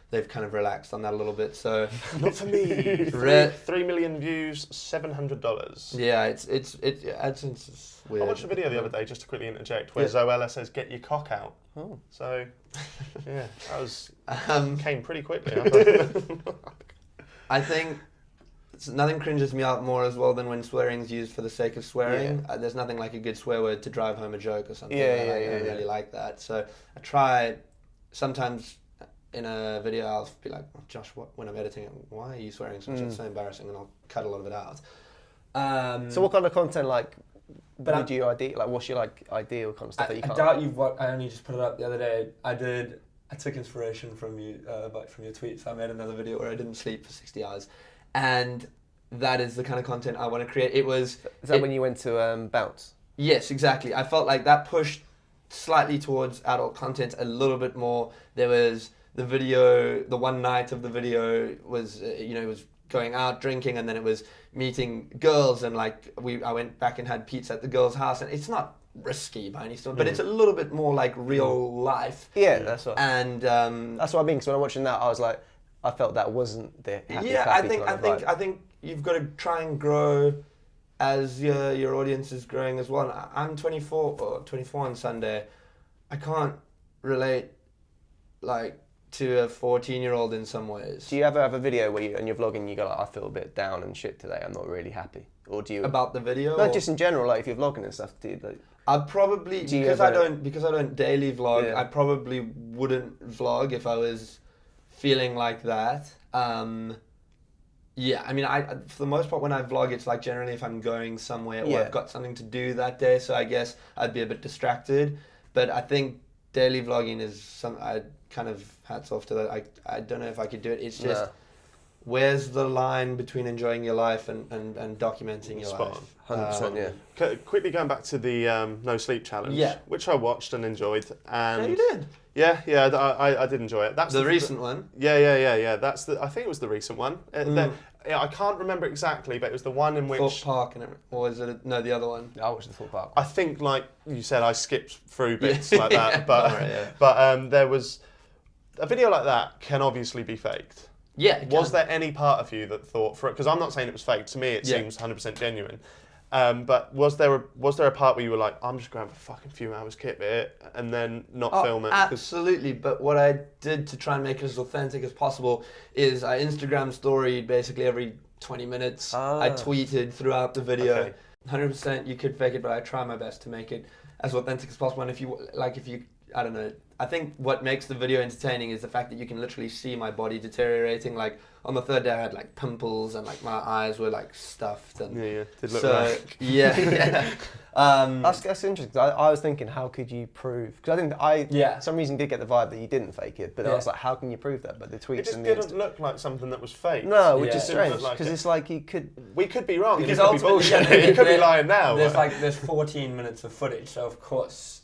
they've kind of relaxed on that a little bit. So not for me. 3 million views, $700. Yeah, it's AdSense is weird. I watched a video the other day, just to quickly interject, where Zoella says, "Get your cock out." Oh. So, yeah, that was came pretty quickly. I think nothing cringes me out more as well than when swearing is used for the sake of swearing. Yeah. There's nothing like a good swear word to drive home a joke or something. I really like that. So I try sometimes in a video I'll be like, oh, Josh, when I'm editing it, why are you swearing so much? It's so embarrassing, and I'll cut a lot of it out. So what kind of content would you what's your ideal kind of stuff that you can't? I doubt you've watched. I only just put it up the other day. I took inspiration from you from your tweets. I made another video where I didn't sleep for 60 hours. And that is the kind of content I want to create. Is that when you went to Bounce? Yes, exactly. I felt like that pushed slightly towards adult content a little bit more. There was the video, the one night of the video was, it was going out drinking, and then it was meeting girls, and I went back and had pizza at the girl's house, and it's not risky by any stone, but it's a little bit more like real life. Yeah, that's what. And that's what I mean. So when I'm watching that, I was like, I felt that wasn't the happy, I think you've got to try and grow as your audience is growing as well. And I'm 24 on Sunday. I can't relate to a 14-year-old in some ways. Do you ever have a video where you're vlogging, you go I feel a bit down and shit today, I'm not really happy? Or do you about the video? No, just in general, if you're vlogging and stuff, do you I'd probably because I don't daily vlog, I probably wouldn't vlog if I was feeling like that. Yeah, I mean, for the most part when I vlog, it's generally if I'm going somewhere or I've got something to do that day, so I guess I'd be a bit distracted. But I think daily vlogging is something I kind of hats off to that. I don't know if I could do it. It's just where's the line between enjoying your life and documenting your life? 100%, yeah. Quickly going back to the No Sleep Challenge, which I watched and enjoyed. And yeah, you did? Yeah, I did enjoy it. That's the recent one? Yeah. I think it was the recent one. I can't remember exactly, but it was the one in which... Thorpe Park, or was it... No, the other one. I watched the Thorpe Park. I think, like you said, I skipped through bits like that. But there was... A video like that can obviously be faked. Yeah. Was there any part of you that thought... Because I'm not saying it was fake. To me, it seems 100% genuine. But was there a part where you were like, I'm just going to have a fucking few hours, kip it, and then not film it? Absolutely. But what I did to try and make it as authentic as possible is I Instagram storied basically every 20 minutes. I tweeted throughout the video. Okay. 100% you could fake it, but I try my best to make it as authentic as possible. And if you, I don't know, I think what makes the video entertaining is the fact that you can literally see my body deteriorating. On the third day I had pimples and my eyes were stuffed. And did look like. Yeah. That's interesting. I was thinking, how could you prove? Because I think some reason did get the vibe that you didn't fake it, but I was like, how can you prove that? But the tweets it just didn't look like something that was fake. No, which is strange because it's you could. We could be wrong. Because it could be bullshit. It could be lying now. There's 14 minutes of footage, so of course.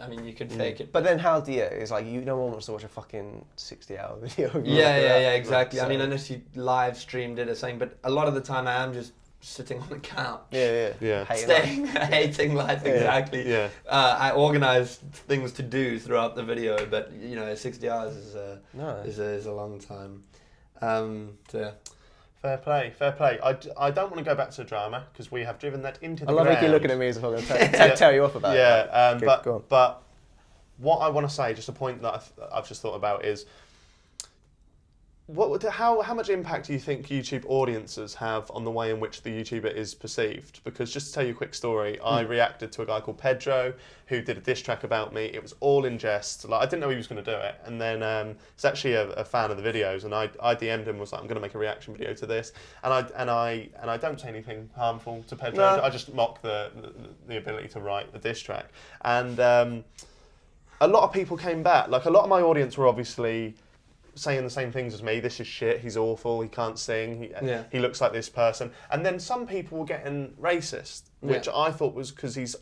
I mean, you could fake it. But then how do you... It's no one wants to watch a fucking 60-hour video. Yeah, exactly. So, I mean, unless you live streamed it or something, but a lot of the time I am just sitting on the couch. Yeah. Hating life, exactly. Yeah. I organise things to do throughout the video, but, 60 hours is a long time. So, yeah. Fair play. I don't want to go back to drama because we have driven that into the ground. I love you looking at me as if I'm going to tear you off about it. But what I want to say, just a point that I've just thought about is, how much impact do you think YouTube audiences have on the way in which the YouTuber is perceived? Because just to tell you a quick story, I reacted to a guy called Pedro who did a diss track about me. It was all in jest. I didn't know he was going to do it. And then he's actually a fan of the videos, and I DM'd him and was like, I'm going to make a reaction video to this. And I don't say anything harmful to Pedro. No. I just mock the ability to write a diss track. And a lot of people came back. A lot of my audience were obviously saying the same things as me. This is shit. He's awful. He can't sing. He looks like this person. And then some people were getting racist, which I thought was because he's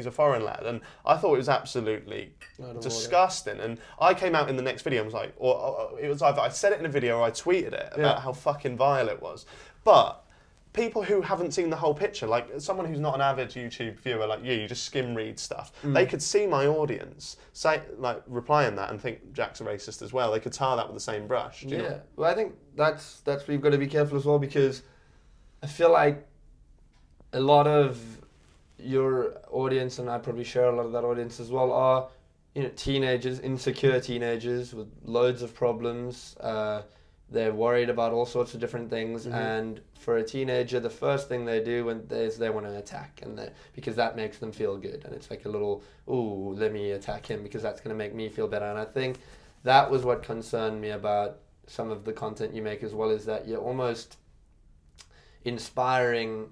a foreign lad, and I thought it was absolutely disgusting. And I came out in the next video and was like, or it was either I said it in a video or I tweeted it about how fucking vile it was. But people who haven't seen the whole picture, like someone who's not an avid YouTube viewer like you just skim read stuff, they could see my audience, reply on that and think Jack's a racist as well. They could tar that with the same brush. Do you know? Well, I think that's where you've got to be careful as well, because I feel like a lot of your audience, and I probably share a lot of that audience as well, are teenagers, insecure teenagers with loads of problems. They're worried about all sorts of different things, and for a teenager, the first thing they do is they want to attack, because that makes them feel good, and it's like a little, ooh, let me attack him because that's going to make me feel better. And I think that was what concerned me about some of the content you make as well, is that you're almost inspiring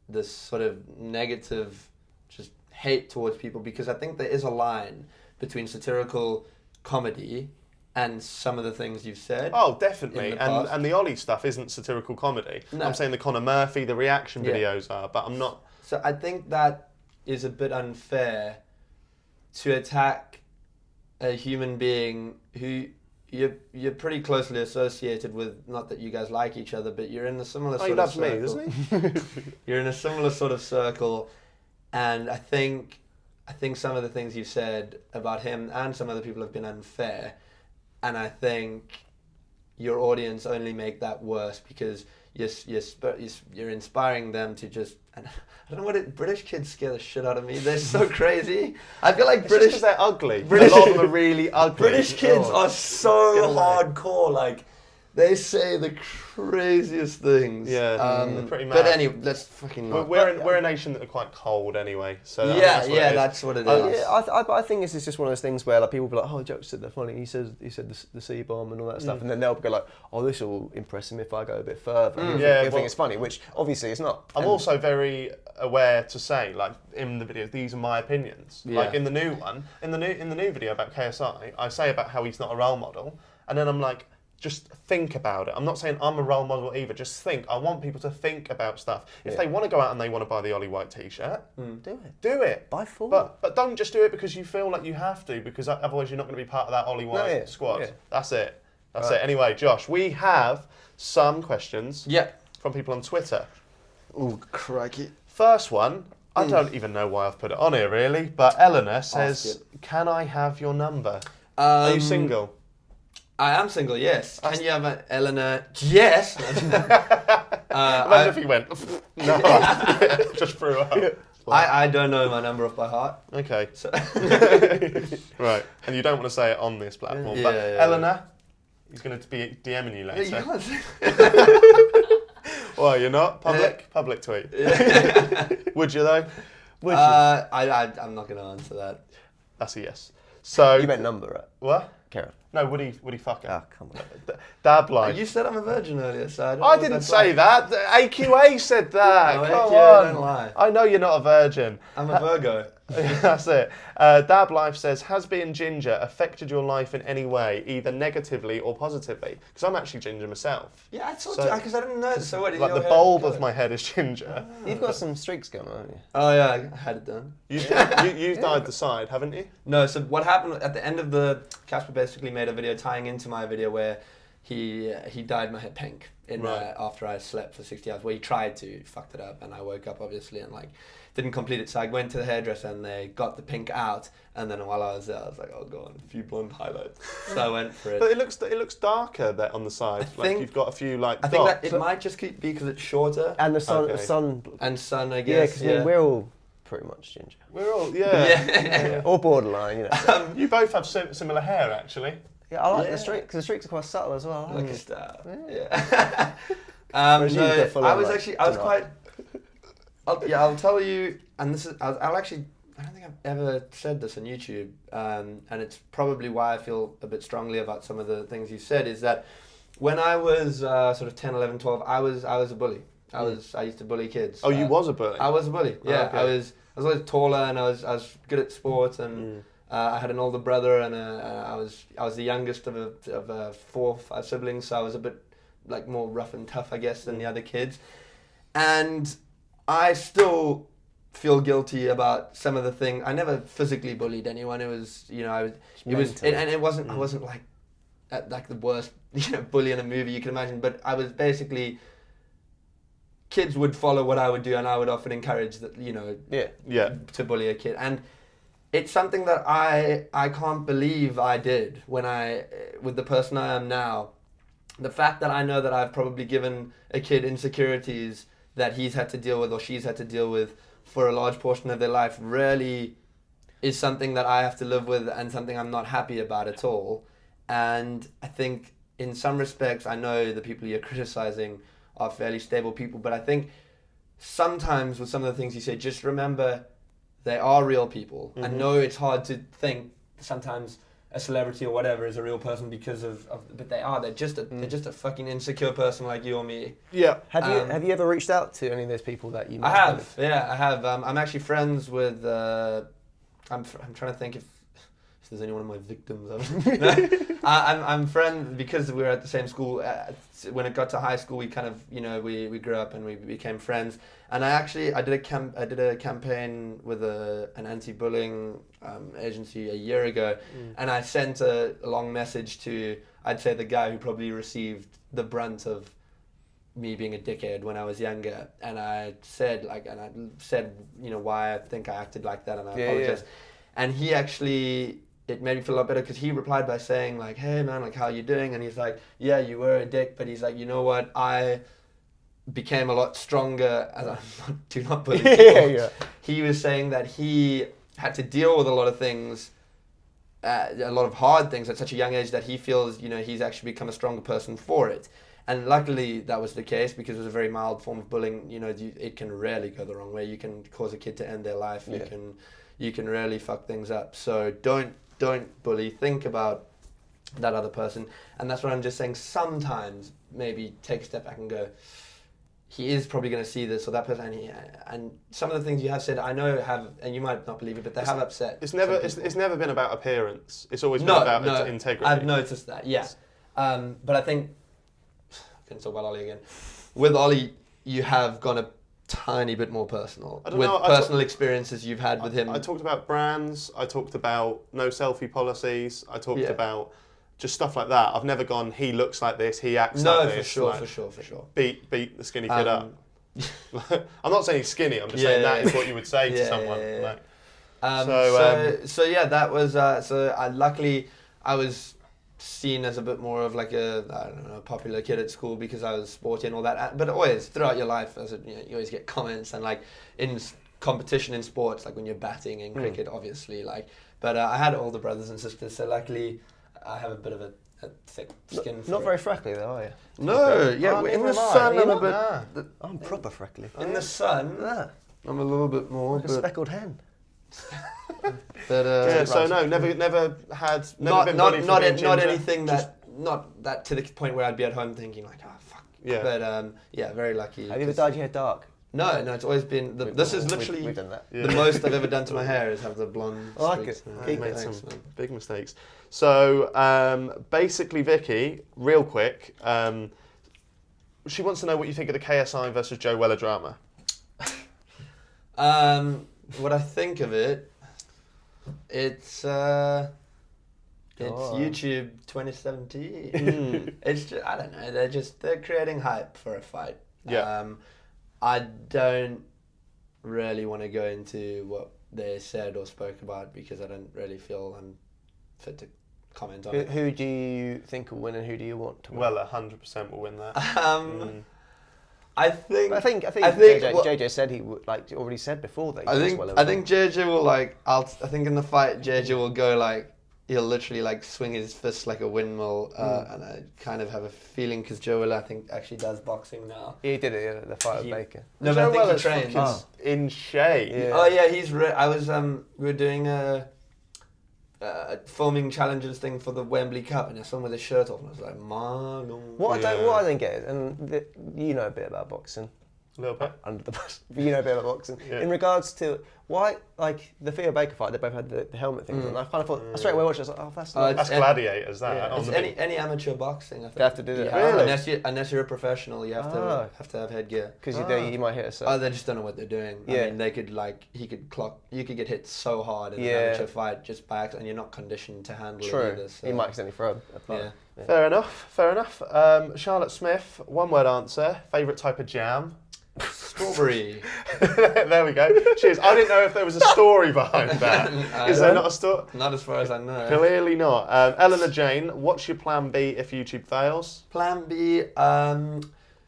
this sort of negative, just hate towards people, because I think there is a line between satirical comedy and some of the things you've said. Oh, definitely. And the Ollie stuff isn't satirical comedy. No. I'm saying the Conor Murphy, the reaction videos are, but I'm not... So I think that is a bit unfair to attack a human being who you're pretty closely associated with. Not that you guys like each other, but you're in a similar sort of circle. He loves me, doesn't he? You're in a similar sort of circle, and I think some of the things you've said about him and some other people have been unfair. And I think your audience only make that worse because you're inspiring them to just... And I don't know British kids scare the shit out of me. They're so crazy. I feel like British... they're ugly. A lot of them are really ugly. British kids are so hardcore. Like, they say the craziest things. Yeah, they're pretty mad. But anyway, let's fucking... We're a nation that are quite cold anyway, so... that's what it is. Yeah, I think this is just one of those things where like people be like, oh, Jack said they're funny, he said the C-bomb and all that stuff, and then they'll go like, oh, this will impress him if I go a bit further. I think it's funny, which obviously it's not. I'm also very aware to say, like, in the video, these are my opinions. Yeah. Like, in the new one, in the new video about KSI, I say about how he's not a role model, and then I'm like, just think about it. I'm not saying I'm a role model either. Just think. I want people to think about stuff. If they want to go out and they want to buy the Ollie White t-shirt, do it. Buy 4. But don't just do it because you feel like you have to, because otherwise you're not going to be part of that Ollie White squad. Yeah. That's it. That's it. Anyway, Josh, we have some questions from people on Twitter. Oh, crikey. First one, I don't even know why I've put it on here really, but Eleanor says, can I have your number? Are you single? I am single, yes. Can you have an Eleanor? Yes! Imagine if he went, no, just threw up. I don't know my number off by heart. Okay. So. Right. And you don't want to say it on this platform. But Eleanor, he's going to be DMing you later. You can't say Well, you're not? Public tweet. Would you though? Would you? I'm not going to answer that. That's a yes. So you meant number, right? What? Karen. No, would he fuck it? Oh, come on. Dab life. You said I'm a virgin earlier, so I didn't say that. The AQA said that. No, Come AQA, on. don't lie. I know you're not a virgin. I'm a Virgo. That's it. Dab Life says, has being ginger affected your life in any way, either negatively or positively? Because I'm actually ginger myself. Yeah, I thought because I didn't know. So what? Like the bulb of my head is ginger. You've got some streaks going on, haven't you? Oh yeah, I had it done. You've dyed the side, haven't you? No. So what happened at the end of Caspar basically made a video tying into my video where he dyed my hair pink after I slept for 60 hours. Well, he tried to, fucked it up, and I woke up obviously and didn't complete it. So I went to the hairdresser and they got the pink out, and then while I was there, I was like, oh god, a few blonde highlights. So I went for it. But it looks darker there on the side. You've got a few dots. I think that it might just be because it's shorter. And the sun, I guess. Yeah, because we're all pretty much ginger. We're all or borderline, you know. You both have similar hair, actually. Yeah, I like the streaks because the streaks are quite subtle as well. Like a star. Yeah. I was quite. I'll tell you, and this is, I don't think I've ever said this on YouTube, and it's probably why I feel a bit strongly about some of the things you said, is that when I was sort of 10, 11, 12, I was a bully. I used to bully kids. Oh, you was a bully? I was a bully, yeah. Oh, okay. I was always taller, and I was good at sports, and I had an older brother, and I was the youngest of 4 or 5 siblings, so I was a bit more rough and tough, I guess, than the other kids. And I still feel guilty about some of the things. I never physically bullied anyone. It was, I wasn't like the worst, bully in a movie you can imagine. But I was basically kids would follow what I would do, and I would often encourage that, to bully a kid. And it's something that I can't believe I did with the person I am now. The fact that I know that I've probably given a kid insecurities that he's had to deal with or she's had to deal with for a large portion of their life really is something that I have to live with and something I'm not happy about at all. And I think in some respects, I know the people you're criticizing are fairly stable people, but I think sometimes with some of the things you say, just remember they are real people. I know it's hard to think sometimes a celebrity or whatever is a real person because but they're just a fucking insecure person like you or me. Yeah. Have you ever reached out to any of those people that you I have. I'm actually friends with I'm trying to think if there's any one of my victims. I'm friends because we were at the same school. When it got to high school, we kind of, we grew up and we became friends. And I did a campaign with an anti-bullying agency a year ago, and I sent a long message to, I'd say, the guy who probably received the brunt of me being a dickhead when I was younger. And I said why I think I acted like that, and I apologize. And he actually, it made me feel a lot better because he replied by saying like, hey man, like how you doing? And he's like, yeah, you were a dick, but he's like, you know what? I became a lot stronger as do not bully people. He was saying that he had to deal with a lot of things, a lot of hard things at such a young age that he feels, he's actually become a stronger person for it. And luckily that was the case because it was a very mild form of bullying. It can rarely go the wrong way. You can cause a kid to end their life. Yeah. You can really fuck things up. So don't bully. Think about that other person. And that's what I'm just saying. Sometimes maybe take a step back and go, he is probably going to see this or that person. And some of the things you have said, I know and you might not believe it, but they have upset. It's never been about appearance. It's always been about integrity. I've noticed that, yeah. But I think, I can talk about Ollie again. With Ollie, you have gone a tiny bit more personal with personal experiences you've had with him. I talked about brands. I talked about no selfie policies. I talked about just stuff like that. I've never gone, he looks like this, he acts like this. No, for sure. Beat the skinny kid up. I'm not saying he's skinny. I'm just saying that is what you would say to someone. Yeah. That was luckily I was seen as a bit more of like a popular kid at school because I was sporty and all that. But always throughout your life, you always get comments and like in competition in sports, like when you're batting in cricket, obviously. But I had older brothers and sisters, so luckily I have a bit of a thick skin. Not very freckly though, are you? No, in the sun I'm a bit. I'm proper freckly. In the sun, I'm a little bit more. Like a speckled hen. But never had not been bullied for being ginger. Anything not that to the point where I'd be at home thinking like, fuck. Yeah. But very lucky. Have you ever dyed your hair dark? No, it's always been. This is literally we've done that. The most I've ever done to my hair is have the blonde. I like it. You've made some big mistakes. So basically, Vicky, real quick, she wants to know what you think of the KSI versus Joe Weller drama. What I think of it, it's YouTube 2017. It's just, I don't know. They're creating hype for a fight. Yeah. I don't really want to go into what they said or spoke about because I don't really feel I'm fit to comment on it. Who do you think will win and who do you want to win? Well, 100% will win that. I think JJ said he would, already said before that. I think JJ will I think in the fight JJ will go he'll literally swing his fist like a windmill, and I kind of have a feeling because Joe Weller I think actually does boxing now. He did it the fight with Baker. No, but I think he trains. In shape. Yeah. Oh yeah, he's. I was we were doing a filming challenges thing for the Wembley Cup, and I saw him with his shirt off, and I was like, man. What I don't get is, and you know a bit about boxing. A little bit. Under the bus. But you know a bit about boxing. Yeah. In regards to why, the Theo Baker fight, they both had the helmet things on. I kind of thought, I straight away watched it, I was like, that's gladiators, that. Yeah. On any amateur boxing, I think. They have to do that. Really? Unless you're a professional, you have to have headgear. Because you might hit a they just don't know what they're doing. Yeah. I mean, they could you could get hit so hard in an amateur fight just by accident, and you're not conditioned to handle it either. So. He might accidentally throw a punch. Yeah. Fair enough. Charlotte Smith, one word answer, favourite type of jam? strawberry. There we go. Cheers. I didn't know if there was a story behind that. Is there not a story? Not as far as I know. Clearly not. Eleanor Jane, what's your plan B if YouTube fails? Plan B.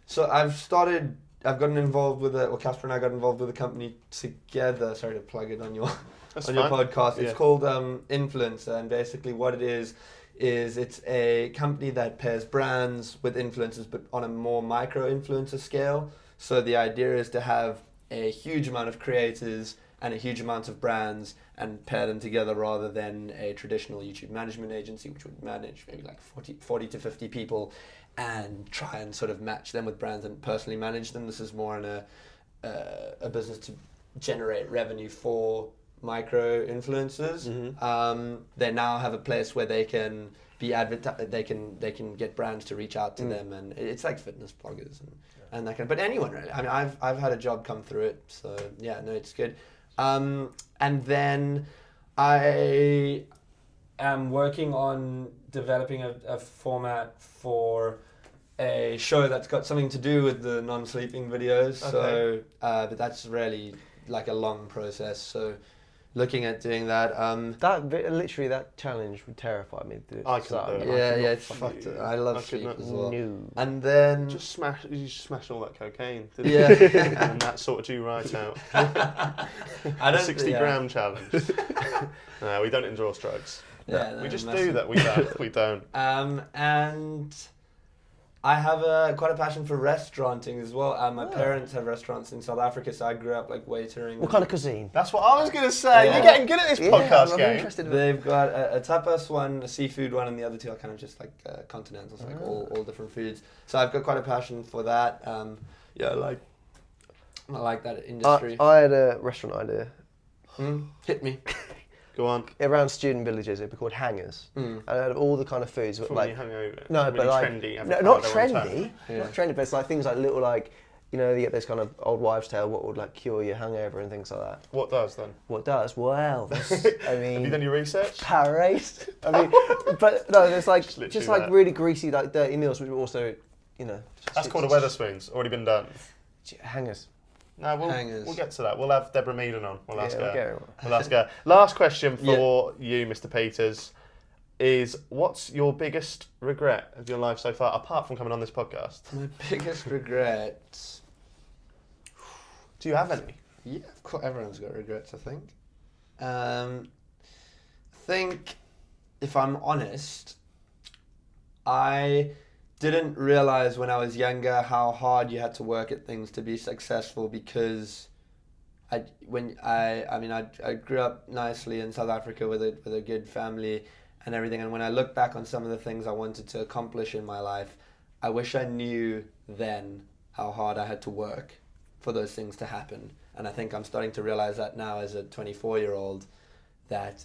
So I've gotten involved with Caspar and I got involved with a company together. Sorry to plug it on your your podcast. It's called Influencer, and basically what it is it's a company that pairs brands with influencers, but on a more micro influencer scale. So the idea is to have a huge amount of creators and a huge amount of brands and pair them together rather than a traditional YouTube management agency, which would manage maybe like 40 to 50 people and try and sort of match them with brands and personally manage them. This is more in a business to generate revenue for micro influencers. Mm-hmm. They now have a place where they can be they can get brands to reach out to them, and it's like fitness bloggers and that kind of, but anyone really. I mean, I've had a job come through it, so yeah, no, it's good. And then I am working on developing a format for a show that's got something to do with the non-sleeping videos. Okay. So, but that's really like a long process. So, looking at doing that. That challenge would terrify me. I couldn't do it. Yeah, it's fucked. I love sleep as well. No. And then you smashed all that cocaine, didn't you? And that sorted you right out. I 60 gram challenge. No, we don't endorse drugs. Yeah, we just do that. We don't. And I have quite a passion for restauranting as well. My parents have restaurants in South Africa, so I grew up like waitering. What kind of cuisine? That's what I was going to say. You're getting good at this podcast game. They've got a tapas one, a seafood one, and the other two are kind of just like continentals, like all different foods. So I've got quite a passion for that. I like that industry. I had a restaurant idea. Hit me. Go on. Around student villages, it'd be called hangers. And out of all the kind of foods, like hungover. No, really but like trendy. not trendy, not trendy, but it's like things like little like, you know, you get this kind of old wives' tale. What would like cure your hangover and things like that. What does then? What does? Well, I mean. Have you done your research? Parade. I mean, but no, there's like just like really greasy, like dirty meals, which are also, you know. That's called a Wetherspoons. Already been done. Hangers. No, we'll get to that. We'll have Deborah Meaden on. We'll ask her. We'll ask her. Last question for you, Mr. Pieters, is what's your biggest regret of your life so far, apart from coming on this podcast? My biggest regret. Do you have any? Yeah, of course. Everyone's got regrets, I think. I think, if I'm honest, I didn't realize when I was younger how hard you had to work at things to be successful, because I grew up nicely in South Africa with a good family and everything, and when I look back on some of the things I wanted to accomplish in my life, I wish I knew then how hard I had to work for those things to happen. And I think I'm starting to realize that now as a 24-year-old, that,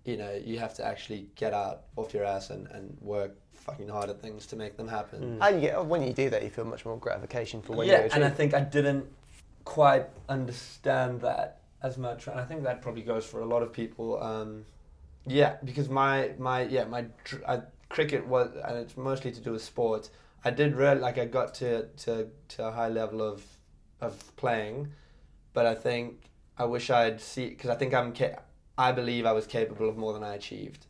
you know, you have to actually get out off your ass and work fucking hard at things to make them happen. And when you do that, you feel much more gratification for when you achieve. And I think I didn't quite understand that as much, and I think that probably goes for a lot of people. Because my cricket was, and it's mostly to do with sport. I did I got to a high level of playing, but I think I wish I'd see, because I think I believe I was capable of more than I achieved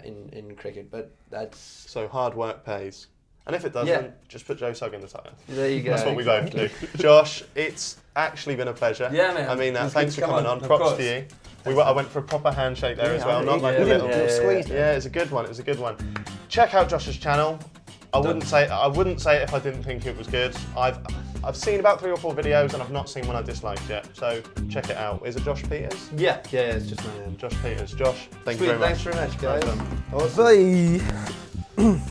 in cricket, but that's... So hard work pays. And if it doesn't, just put Joe Sugg in the title. There you go. That's what we both do. Josh, it's actually been a pleasure. Yeah, man. I mean, thanks for coming on. Props to you. I went for a proper handshake there as well, not like a little squeeze. Yeah, it's a good one. Check out Josh's channel. I wouldn't say it if I didn't think it was good. I've seen about 3 or 4 videos and I've not seen one I disliked yet. So check it out. Is it Josh Pieters? Yeah, it's just my name. Josh Pieters. Josh, thank you very much. Thanks very much, guys. Awesome. Bye.